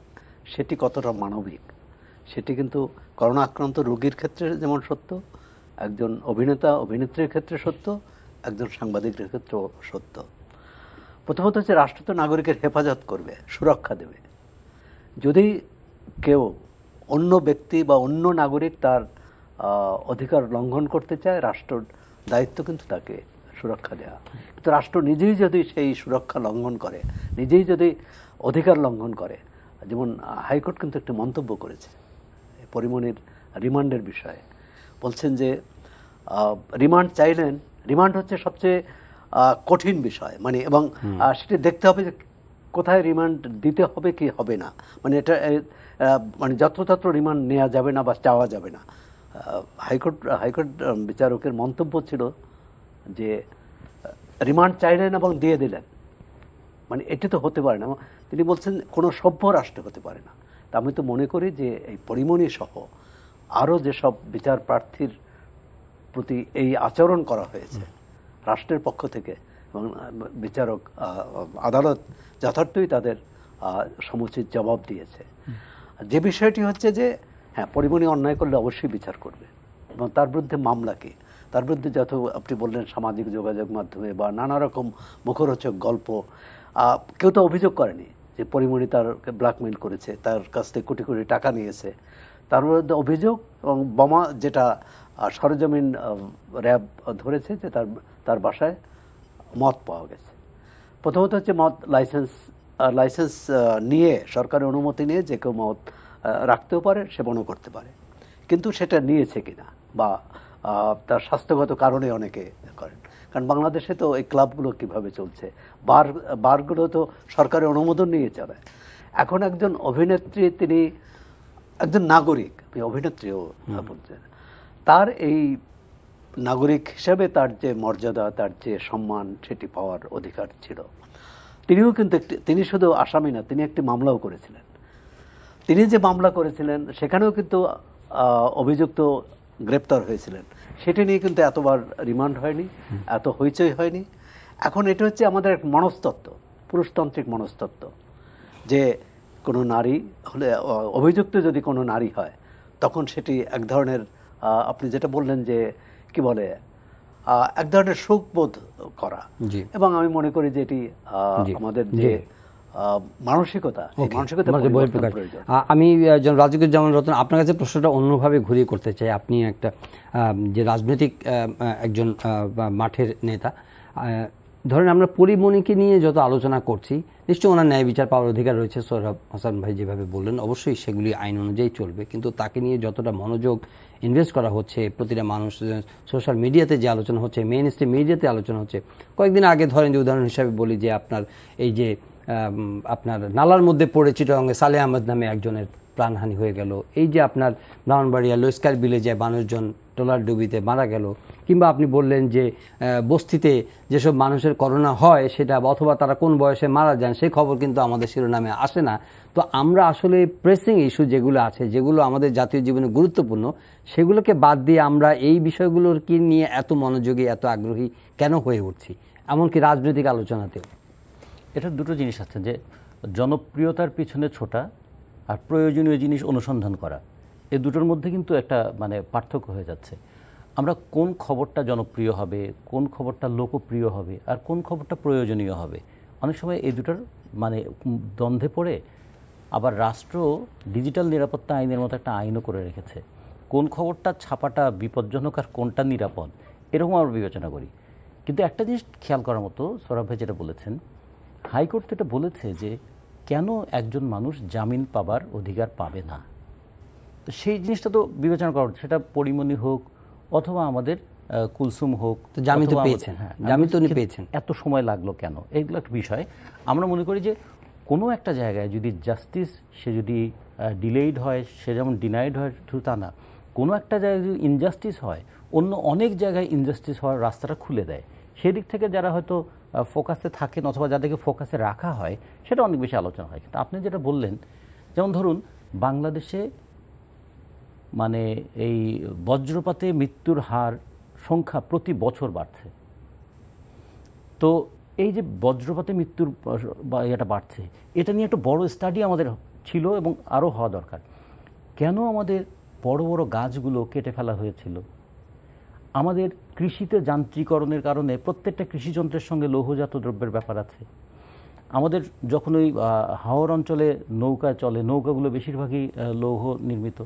সেটি কতটা মানবিক, সেটি কিন্তু করোনা আক্রান্ত রোগীর ক্ষেত্রে যেমন সত্য, একজন অভিনেতা অভিনেত্রীর ক্ষেত্রে সত্য, একজন সাংবাদিকের ক্ষেত্রেও সত্য। প্রথমত হচ্ছে রাষ্ট্র তো নাগরিকের হেফাজত করবে, সুরক্ষা দেবে। যদি কেউ অন্য ব্যক্তি বা অন্য নাগরিক তার অধিকার লঙ্ঘন করতে চায়, রাষ্ট্রের দায়িত্ব কিন্তু তাকে সুরক্ষা দেওয়া। কিন্তু রাষ্ট্র নিজেই যদি সেই সুরক্ষা লঙ্ঘন করে, নিজেই যদি অধিকার লঙ্ঘন করে, যেমন হাইকোর্ট কিন্তু একটি মন্তব্য করেছে পরিমণির রিমান্ডের বিষয়ে, বলছেন যে রিমান্ড চাইলেন, রিমান্ড হচ্ছে সবচেয়ে কঠিন বিষয়, মানে এবং সেটি দেখতে হবে যে কোথায় রিমান্ড দিতে হবে কি হবে না, মানে এটা মানে যত্রতত্র রিমান্ড নেওয়া যাবে না বা চাওয়া যাবে না। হাইকোর্ট বিচারকের মন্তব্য ছিল যে রিমান্ড চাইলেন এবং দিয়ে দিলেন, মানে এটি তো হতে পারে না। তিনি বলছেন কোনো সভ্য রাষ্ট্র হতে পারে না। তা আমি তো মনে করি যে এই পরিমণি সহ আরও যেসব বিচার প্রার্থীর প্রতি এই আচরণ করা হয়েছে রাষ্ট্রের পক্ষ থেকে, এবং বিচারক আদালত যথার্থই তাদের সমুচিত জবাব দিয়েছে। যে বিষয়টি হচ্ছে যে হ্যাঁ, পরিমণি অন্যায় করলে অবশ্যই বিচার করবে, এবং তার বিরুদ্ধে মামলা কি, তার বিরুদ্ধে যত আপনি বললেন সামাজিক যোগাযোগ মাধ্যমে বা নানা রকম মুখরোচক গল্প, কেউ তো অভিযোগ করেনি যে পরিমণি তারকে ব্ল্যাকমেইল করেছে, তার কাছ থেকে কোটি কোটি টাকা নিয়েছে। তার বিরুদ্ধে অভিযোগ এবং বোমা, যেটা সরেজমিন র্যাব ধরেছে যে তার বাসায় মদ পাওয়া গেছে। প্রথমত হচ্ছে মদ লাইসেন্স নিয়ে, সরকারের অনুমতি নিয়ে যে কেউ মদ রাখতেও পারে, সেবনও করতে পারে, কিন্তু সেটা নিয়েছে কিনা বা তার স্বাস্থ্যগত কারণে অনেকে করেন। কারণ বাংলাদেশে তো এই ক্লাবগুলো কিভাবে চলছে, বারগুলো তো সরকারের অনুমোদন নিয়ে চলে। এখন একজন অভিনেত্রী, তিনি একজন নাগরিক, অভিনেত্রীও বলছেন, তার এই নাগরিক হিসেবে তার যে মর্যাদা, তার যে সম্মান, সেটি পাওয়ার অধিকার ছিল। তিনিও কিন্তু তিনি শুধু আসামি না, তিনি একটি মামলাও করেছিলেন। তিনি যে মামলা করেছিলেন সেখানেও কিন্তু অভিযুক্ত গ্রেপ্তার হয়েছিলেন। সেটি নিয়ে কিন্তু এতবার রিমান্ড হয়নি, এত হইচই হয়নি। এখন এটা হচ্ছে আমাদের এক মনস্তত্ত্ব, পুরুষতান্ত্রিক মনস্তত্ত্ব, যে কোনো নারী হলে, অভিযুক্ত যদি কোনো নারী হয়, তখন সেটি এক ধরনের, আপনি যেটা বললেন যে কি বলে, এক ধরনের সুখবোধ করা। এবং আমি মনে করি যে এটি আমাদের যে মানসিকতা, আমি রাজিকুজ্জামান রতন, আপনার কাছে প্রশ্নটা অন্যভাবে ঘুরিয়ে করতে চাই। আপনি একটা যে রাজনৈতিক একজন মাঠের নেতা, ধরেন আমরা পরিমণিকে নিয়ে যত আলোচনা করছি, নিশ্চয়ই ওনার ন্যায় বিচার পাওয়ার অধিকার রয়েছে, সোহরাব হাসান ভাই যেভাবে বললেন, অবশ্যই সেগুলি আইন অনুযায়ী চলবে। কিন্তু তাকে নিয়ে যতটা মনোযোগ ইনভেস্ট করা হচ্ছে, প্রতিটা মানুষ সোশ্যাল মিডিয়াতে যে আলোচনা হচ্ছে, মেইন স্ট্রিম মিডিয়াতে আলোচনা হচ্ছে, কয়েকদিন আগে ধরেন যে উদাহরণ হিসাবে বলি যে আপনার এই যে আপনার নালার মধ্যে পড়ে চিটাগাংয়ে সালেহ আহমেদ নামে একজনের প্রাণহানি হয়ে গেল, এই যে আপনার ব্রাহ্মণবাড়িয়া লস্কার বিলে যে মানুষজন ট্রলার ডুবিতে মারা গেল, কিংবা আপনি বললেন যে বস্তিতে যেসব মানুষের করোনা হয় সেটা, অথবা তারা কোন বয়সে মারা যান সেই খবর কিন্তু আমাদের শিরোনামে আসে না। তো আমরা আসলে প্রেসিং ইস্যু যেগুলো আছে, যেগুলো আমাদের জাতীয় জীবনে গুরুত্বপূর্ণ, সেগুলোকে বাদ দিয়ে আমরা এই বিষয়গুলোর কি নিয়ে এত মনোযোগী, এত আগ্রহী কেন হয়ে উঠছি, এমনকি রাজনৈতিক আলোচনাতেও? এটা দুটো জিনিস আছে, যে জনপ্রিয়তার পিছনে ছোটা আর প্রয়োজনীয় জিনিস অনুসন্ধান করা, এই দুটোর মধ্যে কিন্তু একটা মানে পার্থক্য হয়ে যাচ্ছে। আমরা কোন খবরটা জনপ্রিয় হবে, কোন খবরটা লোকপ্রিয় হবে, আর কোন খবরটা প্রয়োজনীয় হবে, অনেক সময় এই দুটোর মানে দ্বন্দ্বে পড়ে। আবার রাষ্ট্র ডিজিটাল নিরাপত্তা আইনের মতো একটা আইনও করে রেখেছে, কোন খবরটা ছাপাটা বিপজ্জনক আর কোনটা নিরাপদ, এরকম আমরা বিবেচনা করি। কিন্তু একটা জিনিস খেয়াল করার মতো, সৌরভ ভাই যেটা বলেছেন, হাইকোর্ট তো এটা বলেছে যে কেন একজন মানুষ জামিন পাবার অধিকার পাবে না। তো সেই জিনিসটা তো বিবেচনা করা, সেটা পরিমণি হোক অথবা আমাদের কুলসুম হোক, জামিন তো পেয়েছেন, জামিন তো পেয়েছেন, এত সময় লাগলো কেন, এইগুলো একটা বিষয়। আমরা মনে করি যে কোনো একটা জায়গায় যদি জাস্টিস সে যদি ডিলেইড হয়, সে যেমন ডিনাইড হয় শুধু তা না, কোনো একটা জায়গায় যদি ইনজাস্টিস হয়, অন্য অনেক জায়গায় ইনজাস্টিস হওয়ার রাস্তাটা খুলে দেয়। সেদিক থেকে যারা হয়তো ফোকাসে থাকেন অথবা যাদেরকে ফোকাসে রাখা হয় সেটা অনেক বেশি আলোচনা হয়। কিন্তু আপনি যেটা বললেন, যেমন ধরুন বাংলাদেশে মানে এই বজ্রপাতে মৃত্যুর হার সংখ্যা প্রতি বছর বাড়ছে। তো এই যে বজ্রপাতে মৃত্যুর এটা বাড়ছে, এটা নিয়ে একটা বড় স্টাডি আমাদের ছিল এবং আরও হওয়া দরকার। কেন আমাদের বড় বড় গাছগুলো কেটে ফেলা হয়েছিল? আমাদের কৃষিতে যান্ত্রিকরণের কারণে প্রত্যেকটা কৃষিযন্ত্রের সঙ্গে লৌহজাত দ্রব্যের ব্যাপার আছে। আমাদের যখন ওই হাওর অঞ্চলে নৌকা চলে, নৌকাগুলো বেশিরভাগই লৌহ নির্মিত,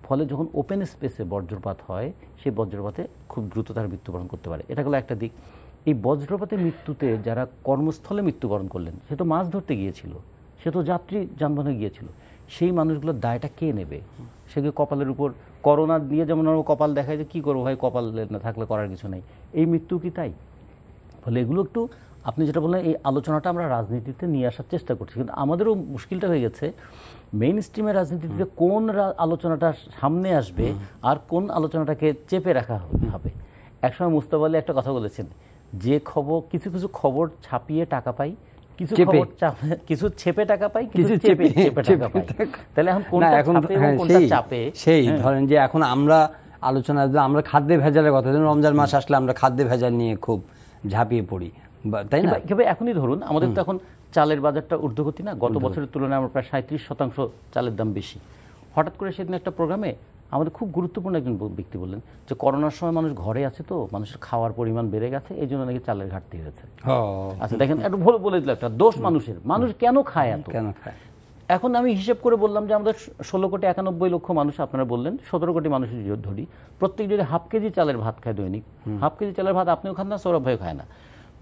ফলে যখন ওপেন স্পেসে বজ্রপাত হয় সেই বজ্রপাতে খুব দ্রুত তার মৃত্যুবরণ করতে পারে। এটা হলো একটা দিক। এই বজ্রপাতের মৃত্যুতে যারা কর্মস্থলে মৃত্যুবরণ করলেন, সে তো মাছ ধরতে গিয়েছিল, সে তো যাত্রী যানবাহনে গিয়েছিল, সেই মানুষগুলোর দায়টা কে নেবে? সেগুলো কপালের উপর করোনা দিয়ে যেমন আমরা কপাল দেখায় যে কী করবো ভাই, কপাল না থাকলে করার কিছু নেই, এই মৃত্যু কি তাই? ফলে এগুলো একটু আপনি যেটা বললেন, এই আলোচনাটা আমরা রাজনীতিতে নিয়ে আসার চেষ্টা করছি, কিন্তু আমাদেরও মুশকিলটা হয়ে গেছে মেইন স্ট্রিমের রাজনীতিতে কোন আলোচনাটা সামনে আসবে আর কোন আলোচনাটাকে চেপে রাখা হবে। একসময় মুস্তাফা আলী একটা কথা বলেছেন, যে খবর কিছু কিছু খবর ছাপিয়ে টাকা পাই, কিছু খবর কিছু ছেপে টাকা পাই, কিছু চেপে টাকা পাই। তাহলে এখন কোনটা ছাপে এবং কোনটা চাপে? সেই ধরেন যে এখন আমরা আলোচনা, আমরা খাদ্য ভেজালের কথা, রমজান মাস আসলে আমরা খাদ্য ভেজাল নিয়ে খুব ঝাঁপিয়ে পড়ি, তাই না? এখনই ধরুন আমাদের তো এখন চালের বাজারটা ঊর্ধ্বগতি না, গত বছরের তুলনায় আমরা প্রায় 37% চালের দাম বেশি। হঠাৎ করে সেদিন একটা প্রোগ্রামে আমাদের খুব গুরুত্বপূর্ণ একজন ব্যক্তি বললেন যে করোনার সময় মানুষ ঘরে আছে, তো মানুষের খাওয়ার পরিমাণ বেড়ে গেছে, এই জন্য নাকি চালের ঘাটতি হয়েছে। আচ্ছা দেখেন, একটু বলে দিল একটা দোষ মানুষের, মানুষ কেন খায় এত? এখন আমি হিসেব করে বললাম যে আমাদের 16,91,00,000 মানুষ, আপনারা বললেন 17 কোটি মানুষের ধরি, প্রত্যেক যদি হাফ কেজি চালের ভাত খায় দৈনিক, হাফ কেজি চালের ভাত আপনিও খান না, সৌরভ ভাইও খায় না,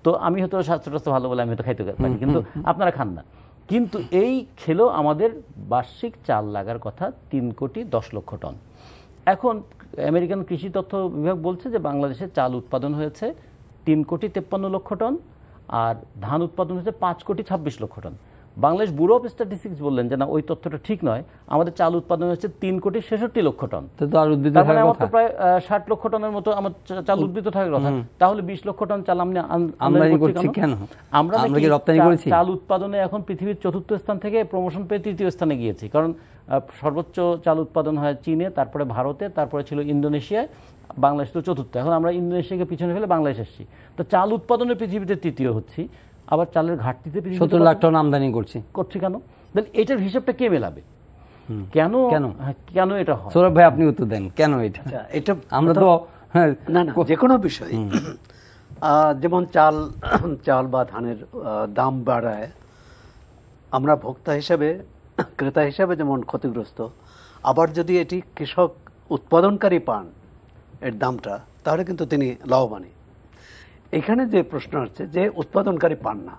তো আমি হয়তো স্বাস্থ্যটা ভালো বলে আমি হয়তো খাইতে পারি, কিন্তু আপনারা খান না। কিন্তু এই খেলেও আমাদের বার্ষিক চাল লাগার কথা 3,10,00,000 টন। এখন আমেরিকান কৃষি তথ্য বিভাগ বলছে যে বাংলাদেশে চাল উৎপাদন হয়েছে 3,53,00,000 টন, আর ধান উৎপাদন হয়েছে 5,26,00,000 ton. Bangladesh bureau of statistics বললেন যে না, ওই তথ্যটা ঠিক নয়, আমাদের চাল উৎপাদন হচ্ছে 3,66,00,000 টন। আমার তো প্রায় 60 লক্ষ টনের মতো আমার চাল উদ্বৃত্ত থাকার কথা, তাহলে 20 লক্ষ টন চাল আমদানি করছি কেন? আমরা চাল উৎপাদনে এখন পৃথিবীর 4র্থ স্থান থেকে প্রমোশন পেয়ে 3য় স্থানে গিয়েছি, কারণ সর্বোচ্চ চাল উৎপাদন হয় চীনে, তারপরে ভারতে, তারপরে ছিল ইন্দোনেশিয়ায়, বাংলাদেশ তো 4র্থ। এখন আমরা ইন্দোনেশিয়াকে পিছনে ফেলে বাংলাদেশ এসেছি, তো চাল উৎপাদনে পৃথিবীতে 3য় হচ্ছি, আবার চালের ঘাটতিতে 70 লাখ টন আমদানি করছি কেন? এটার হিসাবটা কে মেলাবে? কেন কেন কেন এটা হয়? সৌরভ ভাই আপনি উত্তর দেন, কেন এটা? এটা আমরা তো না যে কোনো বিষয়, যেমন চাল বা ধানের দাম বাড়ায়, আমরা ভোক্তা হিসেবে, ক্রেতা হিসেবে যেমন ক্ষতিগ্রস্ত, আবার যদি এটি কৃষক উৎপাদনকারী পান এর দামটা, তাহলে কিন্তু তিনি লাভবানই। এখানে যে প্রশ্ন হচ্ছে যে উৎপাদনকারী পান না,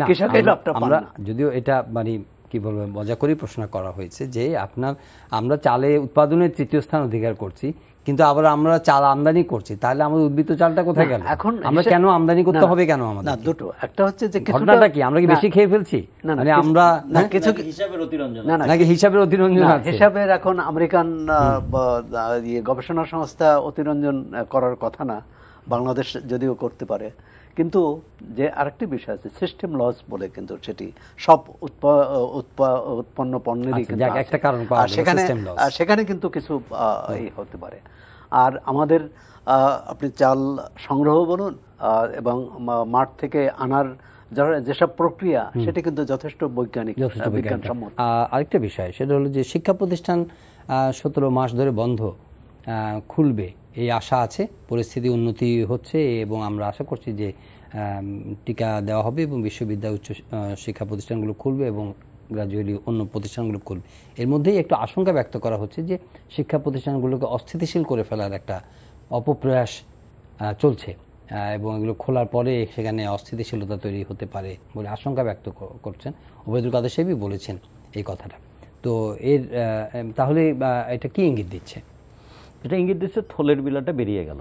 কৃষকের লাভটা পান না। যদিও এটা মানে কি বলবো, মজা করে প্রশ্ন করা হয়েছে যে আমরা চালে উৎপাদনের 3য় স্থান অধিকার করছি, কিন্তু আবার আমরা চাল আমদানি করছি, তাহলে আমাদের উদ্বৃত্ত চালটা কোথায় গেল? এখন আমরা কেন আমদানি করতে হবে কেন আমাদের? না, দুটো, একটা হচ্ছে যে ঘটনাটা কি, আমরা কি বেশি খেয়ে ফেলছি, মানে আমরা কিছু হিসাবের অতিরঞ্জন, নাকি হিসাবের অতিরঞ্জন আছে? হিসাবের এখন আমেরিকান গবেষণা সংস্থা অতিরঞ্জন করার কথা না, বাংলাদেশ যদিও করতে পারে, কিন্তু যে আরেকটি বিষয় আছে সিস্টেম লস বলে, কিন্তু সেটি সব উৎপন্ন পণ্যেরই একটা কারণ, সেখানে কিন্তু কিছু হতে পারে। আর আমাদের আপনি চাল সংগ্রহ বলুন এবং মাঠ থেকে আনার যেসব প্রক্রিয়া, সেটা কিন্তু যথেষ্ট বিজ্ঞানসম্মত। আরেকটা বিষয় সেটা হলো যে শিক্ষা প্রতিষ্ঠান 17 মাস ধরে বন্ধ, খুলবে এই আশা আছে, পরিস্থিতি উন্নতি হচ্ছে এবং আমরা আশা করছি যে টিকা দেওয়া হবে এবং বিশ্ববিদ্যালয় উচ্চ শিক্ষা প্রতিষ্ঠানগুলো খুলবে এবং গ্রাজুয়ালি অন্য প্রতিষ্ঠানগুলো খুলবে। এর মধ্যেই একটু আশঙ্কা ব্যক্ত করা হচ্ছে যে শিক্ষা প্রতিষ্ঠানগুলোকে অস্থিতিশীল করে ফেলার একটা অপপ্রয়াস চলছে এবং এগুলো খোলার পরে সেখানে অস্থিতিশীলতা তৈরি হতে পারে বলে আশঙ্কা ব্যক্ত করছেন। ওবায়দুল কাদের সাহেবই বলেছেন এই কথাটা। তো এর তাহলে এটা কি ইঙ্গিত দিচ্ছে? এটা ইঙ্গিত দিচ্ছে থলের বিলাটা বেরিয়ে গেল।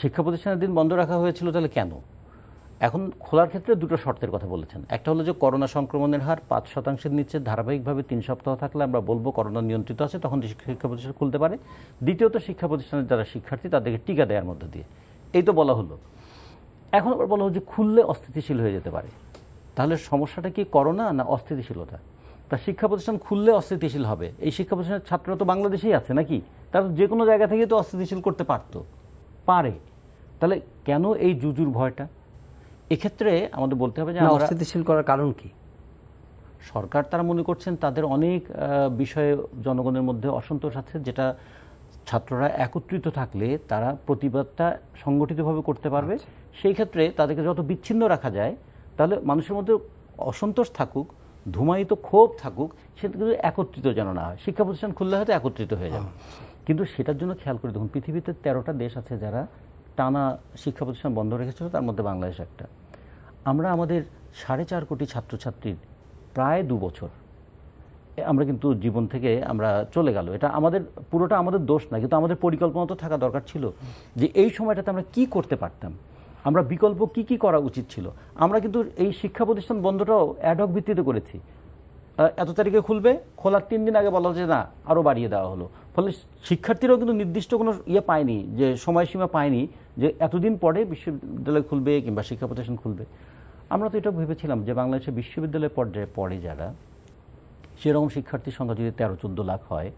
শিক্ষা প্রতিষ্ঠানের দিন বন্ধ রাখা হয়েছিল, তাহলে কেন? এখন খোলার ক্ষেত্রে দুটো শর্তের কথা বলেছেন। একটা হলো যে করোনা সংক্রমণের হার 5% নিচে ধারাবাহিকভাবে 3 সপ্তাহ থাকলে আমরা বলবো করোনা নিয়ন্ত্রিত আছে, তখন শিক্ষা প্রতিষ্ঠান খুলতে পারে। দ্বিতীয়ত শিক্ষা প্রতিষ্ঠানের যারা শিক্ষার্থী তাদেরকে টিকা দেওয়ার মধ্যে দিয়ে, এই তো বলা হলো। এখন আবার বলা হলো যে খুললে অস্থিতিশীল হয়ে যেতে পারে। তাহলে সমস্যাটা কি করোনা না অস্থিতিশীলতা? তা শিক্ষা প্রতিষ্ঠান খুললে অস্থিতিশীল হবে, এই শিক্ষা প্রতিষ্ঠানের ছাত্ররা তো বাংলাদেশেই আছে নাকি, তারা যে কোনো জায়গা থেকে তো অস্থিতিশীল করতে পারে। তাহলে কেন এই জুজুর ভয়টা? এক্ষেত্রে আমাদের বলতে হবে যে অস্থিতিশীল করার কারণ কি? সরকার তারা মনে করছেন তাদের অনেক বিষয়ে জনগণের মধ্যে অসন্তোষ আছে, যেটা ছাত্ররা একত্রিত থাকলে তারা প্রতিবাদটা সংগঠিতভাবে করতে পারবে। সেই ক্ষেত্রে তাদেরকে যত বিচ্ছিন্ন রাখা যায়, তাহলে মানুষের মধ্যে অসন্তোষ থাকুক, ধুমায়িত ক্ষোভ থাকুক, সেটা কিন্তু একত্রিত যেন না হয়। শিক্ষা প্রতিষ্ঠান খুললে হয়তো একত্রিত হয়ে যাবে, কিন্তু সেটার জন্য খেয়াল করে দেখুন, পৃথিবীতে 13টা দেশ আছে যারা টানা শিক্ষা প্রতিষ্ঠান বন্ধ রেখেছিল, তার মধ্যে বাংলাদেশ একটা। আমরা আমাদের 4.5 কোটি ছাত্রছাত্রীর প্রায় 2 বছর আমরা কিন্তু জীবন থেকে আমরা চলে গেল। এটা আমাদের পুরোটা আমাদের দোষ না, কিন্তু আমাদের পরিকল্পনা তো থাকা দরকার ছিল যে এই সময়টাতে আমরা কি করতে পারতাম, আমরা বিকল্প কি করা উচিত ছিল। আমরা কিন্তু এই শিক্ষা প্রতিষ্ঠান বন্ধটাও অ্যাডহক ভিত্তিতে করেছি। এত তারিখে খুলবে, খোলার 3 দিন আগে বলা হচ্ছে না, আরও বাড়িয়ে দেওয়া হলো। ফলে শিক্ষার্থীরাও কিন্তু নির্দিষ্ট কোনো পায়নি, যে সময়সীমা পায়নি যে এতদিন পরে বিশ্ববিদ্যালয় খুলবে কিংবা শিক্ষা প্রতিষ্ঠান খুলবে। আমরা তো এটা ভেবেছিলাম যে বাংলাদেশের বিশ্ববিদ্যালয় পর্যায়ে পড়ে যারা, সেরকম শিক্ষার্থীর সংখ্যা যদি 13-14 লাখ হয়,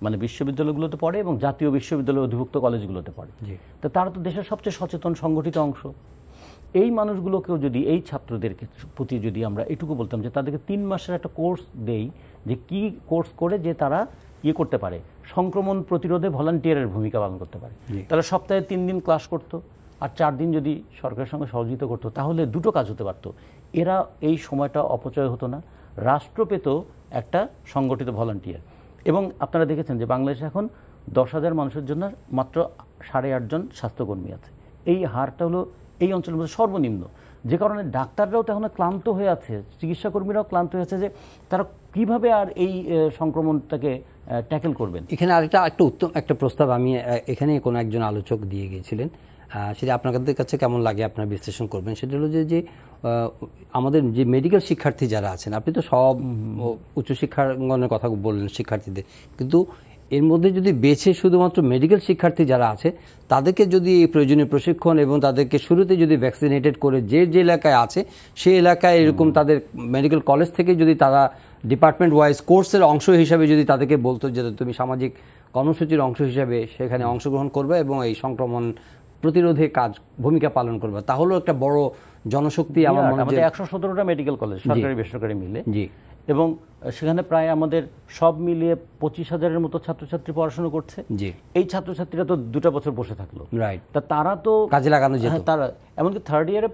মানে বিশ্ববিদ্যালয়গুলোতে পড়ে এবং জাতীয় বিশ্ববিদ্যালয় অধিভুক্ত কলেজগুলোতে পড়ে, তো তারা তো দেশের সবচেয়ে সচেতন সংগঠিত অংশ। এই মানুষগুলোকেও যদি, এই ছাত্রদের প্রতি যদি আমরা এটুকু বলতাম যে তাদেরকে 3 মাসের একটা কোর্স দেই, যে কি কোর্স করে যে তারা করতে পারে, সংক্রমণ প্রতিরোধে ভলান্টিয়ারের ভূমিকা পালন করতে পারে, তাহলে সপ্তাহে 3 দিন ক্লাস করতো আর 4 দিন যদি সরকারের সঙ্গে সহযোগিতা করতো, তাহলে দুটো কাজ হতে পারতো। এরা এই সময়টা অপচয় হতো না, রাষ্ট্র পেত একটা সংগঠিত ভলান্টিয়ার। এবং আপনারা দেখেছেন যে বাংলাদেশে এখন 10,000 মানুষের জন্য মাত্র 8.5 জন স্বাস্থ্যকর্মী আছে। এই হারটা হলো এই অঞ্চলের মধ্যে সর্বনিম্ন, যে কারণে ডাক্তাররাও তখন ক্লান্ত হয়ে আছে, চিকিৎসাকর্মীরাও ক্লান্ত হয়ে আছে যে তারা কিভাবে আর এই সংক্রমণটাকে ট্যাকেল করবেন। এখানে আরেকটা উত্তম একটা প্রস্তাব আমি এখানে কোনো একজন আলোচক দিয়ে গিয়েছিলেন, সেটা আপনাদের কাছে কেমন লাগে আপনারা বিশ্লেষণ করবেন। সেটা হলো যে আমাদের যে মেডিকেল শিক্ষার্থী যারা আছেন, আপনি তো সব উচ্চশিক্ষাঙ্গনের কথা বললেন শিক্ষার্থীদের, কিন্তু এর মধ্যে যদি বেছে শুধুমাত্র মেডিকেল শিক্ষার্থী যারা আছে তাদেরকে যদি এই প্রয়োজনীয় প্রশিক্ষণ এবং তাদেরকে শুরুতে যদি ভ্যাকসিনেটেড করে যে এলাকায় আছে সেই এলাকায় এরকম তাদের মেডিকেল কলেজ থেকে যদি তারা ডিপার্টমেন্ট ওয়াইজ কোর্সের অংশ হিসাবে যদি তাদেরকে বলতো যে তুমি সামাজিক কর্মসূচির অংশ হিসাবে সেখানে অংশগ্রহণ করবে এবং এই সংক্রমণ প্রতিরোধে ভূমিকা পালন করবে, তাহলেও একটা বড় জনশক্তি আমার মনে হয়। 117টা মেডিকেল কলেজ সরকারি বেসরকারি মিলে, এবং সেখানে প্রায় আমাদের সব মিলিয়ে 25,000-এর মতো ছাত্রছাত্রী পড়াশোনা করছে। এই ছাত্রছাত্রীরা তো 2টা বছর বসে থাকলো, তা তারা তো কাজে লাগানো যেত। তারা এমনকি 3rd ইয়ারে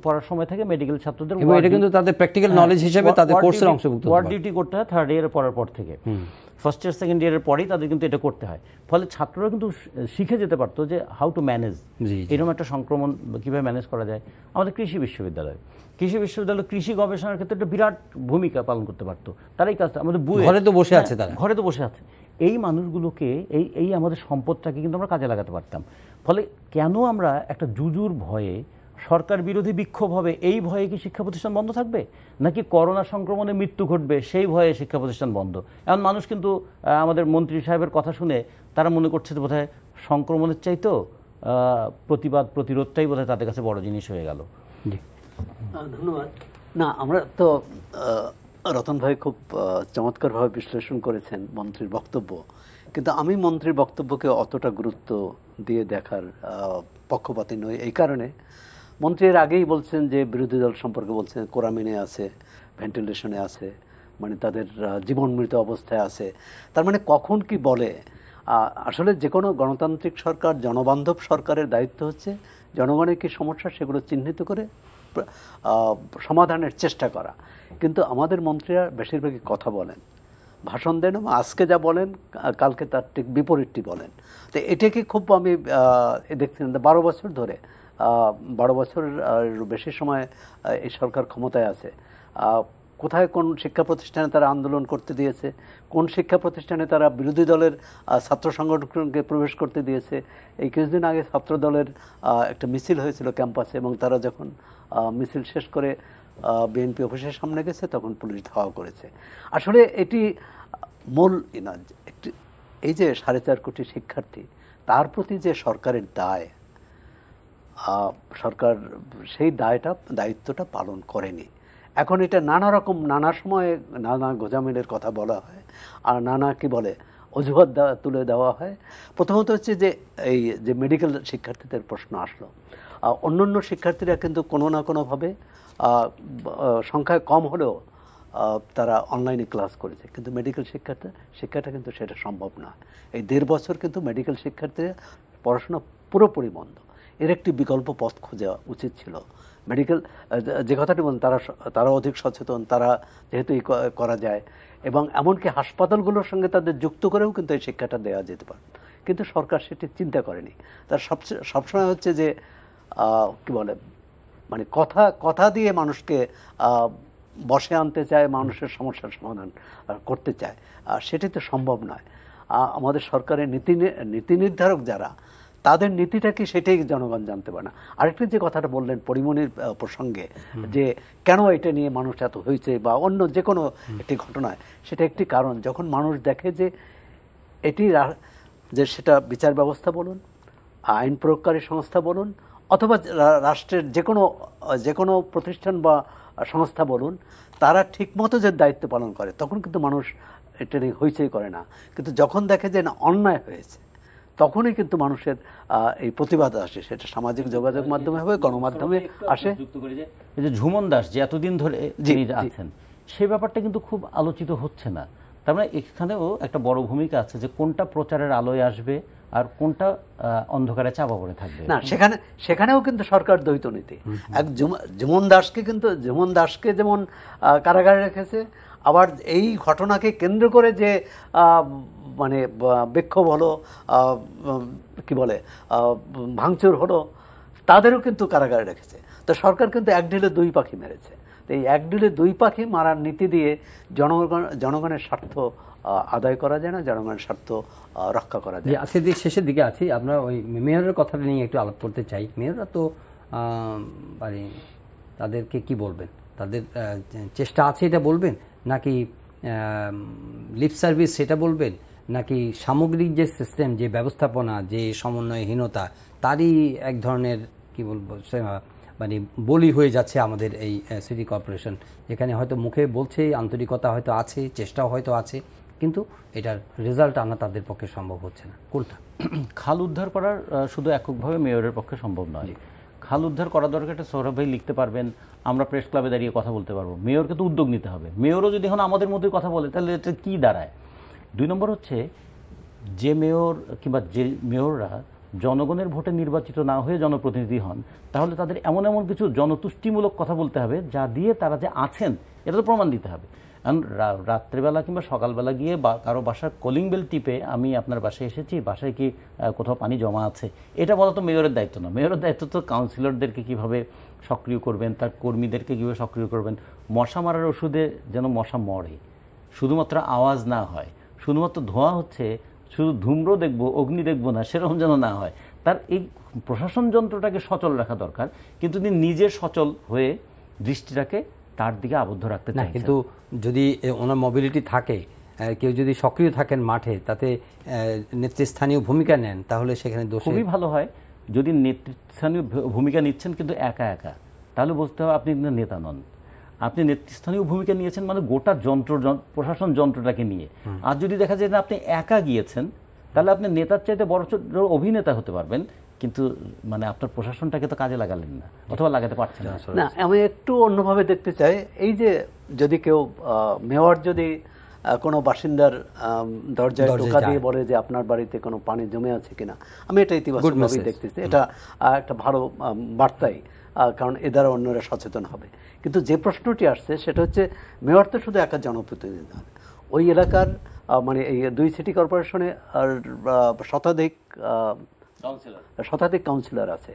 পড়ার সময় থেকে মেডিকেল ছাত্রদের এটা কিন্তু তাদের প্র্যাকটিক্যাল নলেজ হিসেবে তাদের কোর্সের অংশভুক্ত ওয়ার্ড ডিউটি করতে হয় 3rd ইয়ারে পড়ার পর থেকে। 1st ইয়ার 2nd ইয়ারের পরেই তাদের কিন্তু এটা করতে হয়। ফলে ছাত্ররা কিন্তু শিখে যেতে পারতো যে হাউ টু ম্যানেজ এরকম একটা সংক্রমণ কিভাবে ম্যানেজ করা যায়। আমাদের কৃষি বিশ্ববিদ্যালয় কৃষি গবেষণার ক্ষেত্রে একটা বিরাট ভূমিকা পালন করতে পারতো। তারা এই কাজটা আমাদের ঘরে তো বসে আছে। এই মানুষগুলোকে এই আমাদের সম্পদটাকে কিন্তু আমরা কাজে লাগাতে পারতাম। ফলে কেন আমরা একটা জুজুর ভয়ে, সরকার বিরোধী বিক্ষোভ হবে এই ভয়ে কি শিক্ষা প্রতিষ্ঠান বন্ধ থাকবে, নাকি করোনা সংক্রমণে মৃত্যু ঘটবে সেই ভয়ে শিক্ষা প্রতিষ্ঠান বন্ধ? এখন মানুষ কিন্তু আমাদের মন্ত্রী সাহেবের কথা শুনে তারা মনে করছে যে বোধহয় সংক্রমণের চাইতেও প্রতিরোধটাই বোধহয় তাদের কাছে বড় জিনিস হয়ে গেল। ধন্যবাদ। না, আমরা তো রতন ভাই খুব চমৎকারভাবে বিশ্লেষণ করেছেন মন্ত্রীর বক্তব্য, কিন্তু আমি মন্ত্রীর বক্তব্যকে অতটা গুরুত্ব দিয়ে দেখার পক্ষপাতী নই। এই কারণে মন্ত্রী এর আগেই বলছেন যে বিরোধী দল সম্পর্কে বলছেন কোরামিনে আছে, ভেন্টিলেশনে আছে, মানে তাদের জীবন মৃত অবস্থায় আছে। তার মানে কখন কি বলে। আসলে যে কোনো গণতান্ত্রিক সরকার, জনবান্ধব সরকারের দায়িত্ব হচ্ছে জনগণের কি সমস্যা সেগুলো চিহ্নিত করে সমাধানের চেষ্টা করা। কিন্তু আমাদের মন্ত্রীরা বেশিরভাগই কথা বলেন, ভাষণ দেন, এবং আজকে যা বলেন কালকে তার ঠিক বিপরীতটি বলেন। তো এটাকে খুব আমি দেখছিলাম 12 বছর ধরে, 12 বছরের বেশি সময় এই সরকার ক্ষমতায় আছে। কোথায় কোন শিক্ষা প্রতিষ্ঠানে তারা আন্দোলন করতে দিয়েছে, কোন শিক্ষা প্রতিষ্ঠানে তারা বিরোধী দলের ছাত্র সংগঠনকে প্রবেশ করতে দিয়েছে। এই কিছুদিন আগে ছাত্র দলের একটা মিছিল হয়েছিল ক্যাম্পাসে, এবং তারা যখন মিছিল শেষ করে বিএনপি অফিসের সামনে গেছে তখন পুলিশ ধাওয়া করেছে। আসলে এটি মূল একটি এই যে 4.5 কোটি শিক্ষার্থী, তার প্রতি যে সরকারের দায়, সরকার সেই দায়িত্বটা পালন করেনি। এখন এটা নানা সময়ে নানা গোজামিলের কথা বলা হয়, আর নানা কি বলে অজুহাত তুলে দেওয়া হয়। প্রথমত হচ্ছে যে এই যে মেডিকেল শিক্ষার্থীদের প্রশ্ন আসলো, অন্যান্য শিক্ষার্থীরা কিন্তু কোনো না কোনোভাবে সংখ্যায় কম হলেও তারা অনলাইনে ক্লাস করেছে, কিন্তু মেডিকেল শিক্ষাটা কিন্তু সেটা সম্ভব না। এই 1.5 বছর কিন্তু মেডিকেল শিক্ষার্থীরা পড়াশোনা পুরোপুরি বন্ধ। এর একটি বিকল্প পথ খোঁজা উচিত ছিল। মেডিকেল যে কথাটি বলেন, তারা অধিক সচেতন, তারা যেহেতু করা যায়, এবং এমনকি হাসপাতালগুলোর সঙ্গে তাদের যুক্ত করেও কিন্তু এই শিক্ষাটা দেওয়া যেতে পারে, কিন্তু সরকার সেটি চিন্তা করেনি। তার সবসময় হচ্ছে যে কি বলে মানে কথা দিয়ে মানুষকে বসে আনতে চায়, মানুষের সমস্যার সমাধান করতে চায়, সেটি তো সম্ভব নয়। আমাদের সরকারের নীতি নির্ধারক যারা, তাদের নীতিটা কি সেটাই জনগণ জানতে পারে না। আরেকটি যে কথাটা বললেন পরিমণির প্রসঙ্গে, যে কেন এটা নিয়ে মানুষ এত হয়েছে বা অন্য যে কোনো একটি ঘটনায়, সেটা একটি কারণ যখন মানুষ দেখে যে এটি যে সেটা বিচার ব্যবস্থা বলুন, আইন প্রয়োগকারী সংস্থা বলুন, অথবা রাষ্ট্রের যে কোনো প্রতিষ্ঠান বা সংস্থা বলুন, তারা ঠিকমতো যে দায়িত্ব পালন করে, তখন কিন্তু মানুষ এটা নিয়ে হইচই করে না। কিন্তু যখন দেখে যে না অন্যায় হয়েছে, তখনই কিন্তু মানুষের এই প্রতিবাদ আসে, সেটা সামাজিক যোগাযোগ মাধ্যমে হবে, গণমাধ্যমে আসে। এই যে ঝুমন দাস যে এতদিন ধরে যিনি আছেন, সেই ব্যাপারটা কিন্তু খুব আলোচিত হচ্ছে না। তার মানে এখানেও একটা বড় ভূমিকা আছে যে কোনটা প্রচারের আলোয় আসবে আর কোনটা অন্ধকারে চাপা পড়ে থাকবে। না, সেখানেও কিন্তু সরকার দ্বৈত নীতি। এক ঝুমন দাসকে যেমন কারাগারে রেখেছে, আবার এই ঘটনাকে কেন্দ্র করে যে মানে বিক্ষোভ হলো, কি বলে ভাঙচুর হলো, তাদেরও কিন্তু কারাগারে রেখেছে। তো সরকার কিন্তু এক ঢিলে 2 পাখি মেরেছে। তো এই এক ঢিলে 2 পাখি মারার নীতি দিয়ে জনগণের স্বার্থ আদায় করা যায় না, জনগণের স্বার্থ রক্ষা করা যায়। আজকে শেষের দিকে আছি, আমরা ওই মেয়রের কথাটা নিয়ে একটু আলাপ করতে চাই। মেয়ররা তো মানে তাদেরকে কি বলবেন, তাদের চেষ্টা আছে এটা বলবেন, নাকি লিপ সার্ভিস সেটা বলবেন, নাকি সামগ্রিক যে সিস্টেম, যে ব্যবস্থাপনা, যে সমন্বয়হীনতা, তারই এক ধরনের কি বলবো মানে বলি হয়ে যাচ্ছে আমাদের এই সিটি কর্পোরেশন, যেখানে হয়তো মুখে বলছে আন্তরিকতা হয়তো আছে, চেষ্টাও হয়তো আছে, কিন্তু এটার রেজাল্ট আনা তাদের পক্ষে সম্ভব হচ্ছে না। কোনটা? খাল উদ্ধার করার শুধু এককভাবে মেয়রের পক্ষে সম্ভব নয়। খাল উদ্ধার করা দরকার, একটা সৌরভ ভাই লিখতে পারবেন, আমরা প্রেস ক্লাবে দাঁড়িয়ে কথা বলতে পারবো। মেয়রকে তো উদ্যোগ নিতে হবে। মেয়রও যদি এখন আমাদের মধ্যে কথা বলে, তাহলে এটা কী দাঁড়ায়? 2 নম্বর হচ্ছে যে মেয়র কিংবা যে মেয়ররা জনগণের ভোটে নির্বাচিত না হয়ে জনপ্রতিনিধি হন, তাহলে তাদের এমন কিছু জনতুষ্টিমূলক কথা বলতে হবে, যা দিয়ে তারা যে আছেন এটা তো প্রমাণ দিতে হবে। কারণ রাত্রেবেলা কিংবা সকালবেলা গিয়ে কারো বাসার কলিং বেল টিপে আমি আপনার বাসায় এসেছি, বাসায় কি কোথাও পানি জমা আছে, এটা বলা তো মেয়রের দায়িত্ব না। মেয়রের দায়িত্ব তো কাউন্সিলরদেরকে কীভাবে সক্রিয় করবেন, তার কর্মীদেরকে কীভাবে সক্রিয় করবেন, মশা মারার ওষুধে যেন মশা মরে, শুধুমাত্র আওয়াজ না হয়, শুধুমাত্র ধোঁয়া হচ্ছে, শুধু ধূম্র দেখবো অগ্নি দেখবো না, সেরকম যেন না হয়। তার এই প্রশাসন যন্ত্রটাকে সচল রাখা দরকার, কিন্তু তিনি নিজে সচল হয়ে দৃষ্টিটাকে তার দিকে আবদ্ধ রাখতে চান। কিন্তু যদি ওনার মোবিলিটি থাকে, কেউ যদি সক্রিয় থাকেন মাঠে, তাতে নেতৃস্থানীয় ভূমিকা নেন, তাহলে সেখানে দোষ খুবই ভালো হয়। যদি নেতৃস্থানীয় ভূমিকা নিচ্ছেন কিন্তু একা একা, তাহলে বুঝতে হবে আপনি কিন্তু নেতা নন। আপনি নেতৃস্থানীয় ভূমিকা নিয়েছেন মানে গোটা প্রশাসন যন্ত্রটাকে নিয়ে। আর যদি দেখা যায় না আপনি একা গিয়েছেন, তাহলে আপনি নেতার চাইতে বড় অভিনেতা হতে পারবেন, কিন্তু মানে আপনার প্রশাসনটাকে তো কাজে লাগালেন না, অথবা লাগাতে পারছেন না। আমি একটু অন্যভাবে দেখতে চাই। এই যে যদি কেউ মেয়র যদি কোনো বাসিন্দার দরজায় টোকা দিয়ে বলে যে আপনার বাড়িতে কোনো পানি জমে আছে কিনা, আমি এটা ইতিবাচকভাবেই দেখতেছি। এটা একটা ভালো বার্তাই, কারণ এ দ্বারা অন্যরা সচেতন হবে। কিন্তু যে প্রশ্নটি আসছে সেটা হচ্ছে, মেয়র তো শুধু একা জনপ্রতিনিধি নয়, ওই এলাকার মানে এই 2 সিটি কর্পোরেশনে আর শতাধিক শতাধিক কাউন্সিলর আছে,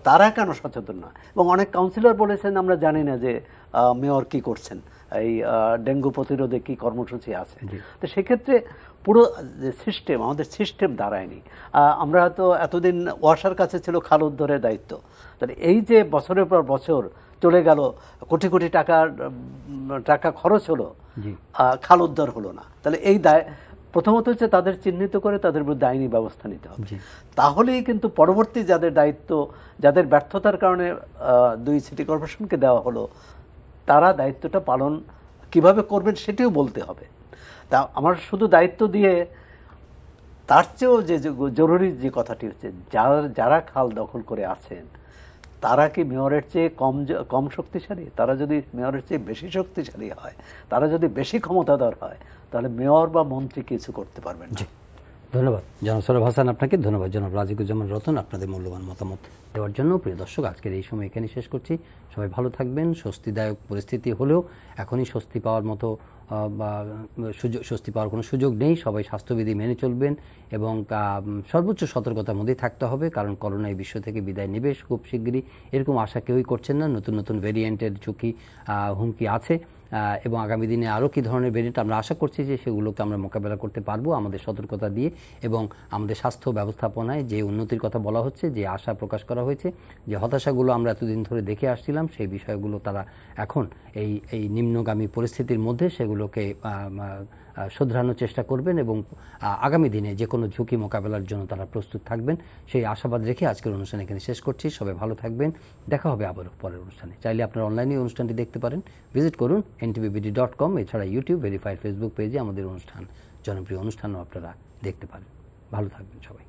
তারা কেন সচেতন না? এবং অনেক কাউন্সিলর বলেছেন আমরা জানি না যে মেয়র কি করছেন, এই ডেঙ্গু প্রতিরোধে কি কর্মসূচি আছে। তো সেক্ষেত্রে পুরো যে সিস্টেম, আমাদের সিস্টেম দাঁড়ায়নি। আমরা তো এতদিন ওয়াসার কাছে ছিল খাল উদ্ধারের দায়িত্ব, তাহলে এই যে বছরের পর বছর চলে গেল, কোটি কোটি টাকা খরচ হলো, খাল উদ্ধার হলো না, তাহলে এই দায় প্রথমত হচ্ছে তাদের চিহ্নিত করে তাদের বিরুদ্ধে আইনি ব্যবস্থা নিতে হবে। তাহলেই কিন্তু পরবর্তী যাদের দায়িত্ব, যাদের ব্যর্থতার কারণে 2 সিটি কর্পোরেশনকে দেওয়া হলো, তারা দায়িত্বটা পালন কিভাবে করবেন সেটিও বলতে হবে। তা আমার শুধু দায়িত্ব দিয়ে, তার চেয়েও যে জরুরি যে কথাটি হচ্ছে, যারা খাল দখল করে আছেন তারা কি মেয়রের চেয়ে কম শক্তিশালী? তারা যদি মেয়রের চেয়ে বেশি শক্তিশালী হয়, তারা যদি বেশি ক্ষমতাধর হয়, তাহলে মেয়র বা মন্ত্রী কিছু করতে পারবেন না। ধন্যবাদ জনাব সরওয়ার হাসান আপনাকে, ধন্যবাদ জনাব রাজিকুজ্জামান রতন আপনাদের মূল্যবান মতামত দেওয়ার জন্য। প্রিয় দর্শক, আজকের এই সময় এখানে শেষ করছি। সবাই ভালো থাকবেন। স্বস্তিদায়ক পরিস্থিতি হলেও এখনই স্বস্তি পাওয়ার মতো বা স্বস্তি পাওয়ার কোনো সুযোগ নেই। সবাই স্বাস্থ্যবিধি মেনে চলবেন এবং সর্বোচ্চ সতর্কতার মধ্যেই থাকতে হবে, কারণ করোনা এই বিশ্ব থেকে বিদায় নেবে খুব শিগগিরই, এরকম আশা কেউই করছেন না। নতুন নতুন ভেরিয়েন্টের ঝুঁকি, হুমকি আছে এবং আগামী দিনে আরও কী ধরনের ভেরিয়েন্ট আমরা আশা করছি যে সেগুলোকে আমরা মোকাবেলা করতে পারবো আমাদের সতর্কতা দিয়ে এবং আমাদের স্বাস্থ্য ব্যবস্থাপনায় যে উন্নতির কথা বলা হচ্ছে, যে আশা প্রকাশ করা হয়েছে, যে হতাশাগুলো আমরা এতদিন ধরে দেখে আসছিলাম, সেই বিষয়গুলো তারা এখন এই নিম্নগামী পরিস্থিতির মধ্যে সেগুলোকে শোধরানোর চেষ্টা করবেন এবং আগামী দিনে যে কোনো ঝুঁকি মোকাবেলার জন্য তারা প্রস্তুত থাকবেন, সেই আশাবাদ রেখে আজকের অনুষ্ঠান এখানে শেষ করছি। সবাই ভালো থাকবেন, দেখা হবে আবারও পরের অনুষ্ঠানে। চাইলে আপনারা অনলাইনে অনুষ্ঠানটি দেখতে পারেন, ভিজিট করুন ntvbd.com। এছাড়া ইউটিউব ভেরিফাইড ফেসবুক পেজে আমাদের অনুষ্ঠান, জনপ্রিয় অনুষ্ঠানও আপনারা দেখতে পারেন। ভালো থাকবেন সবাই।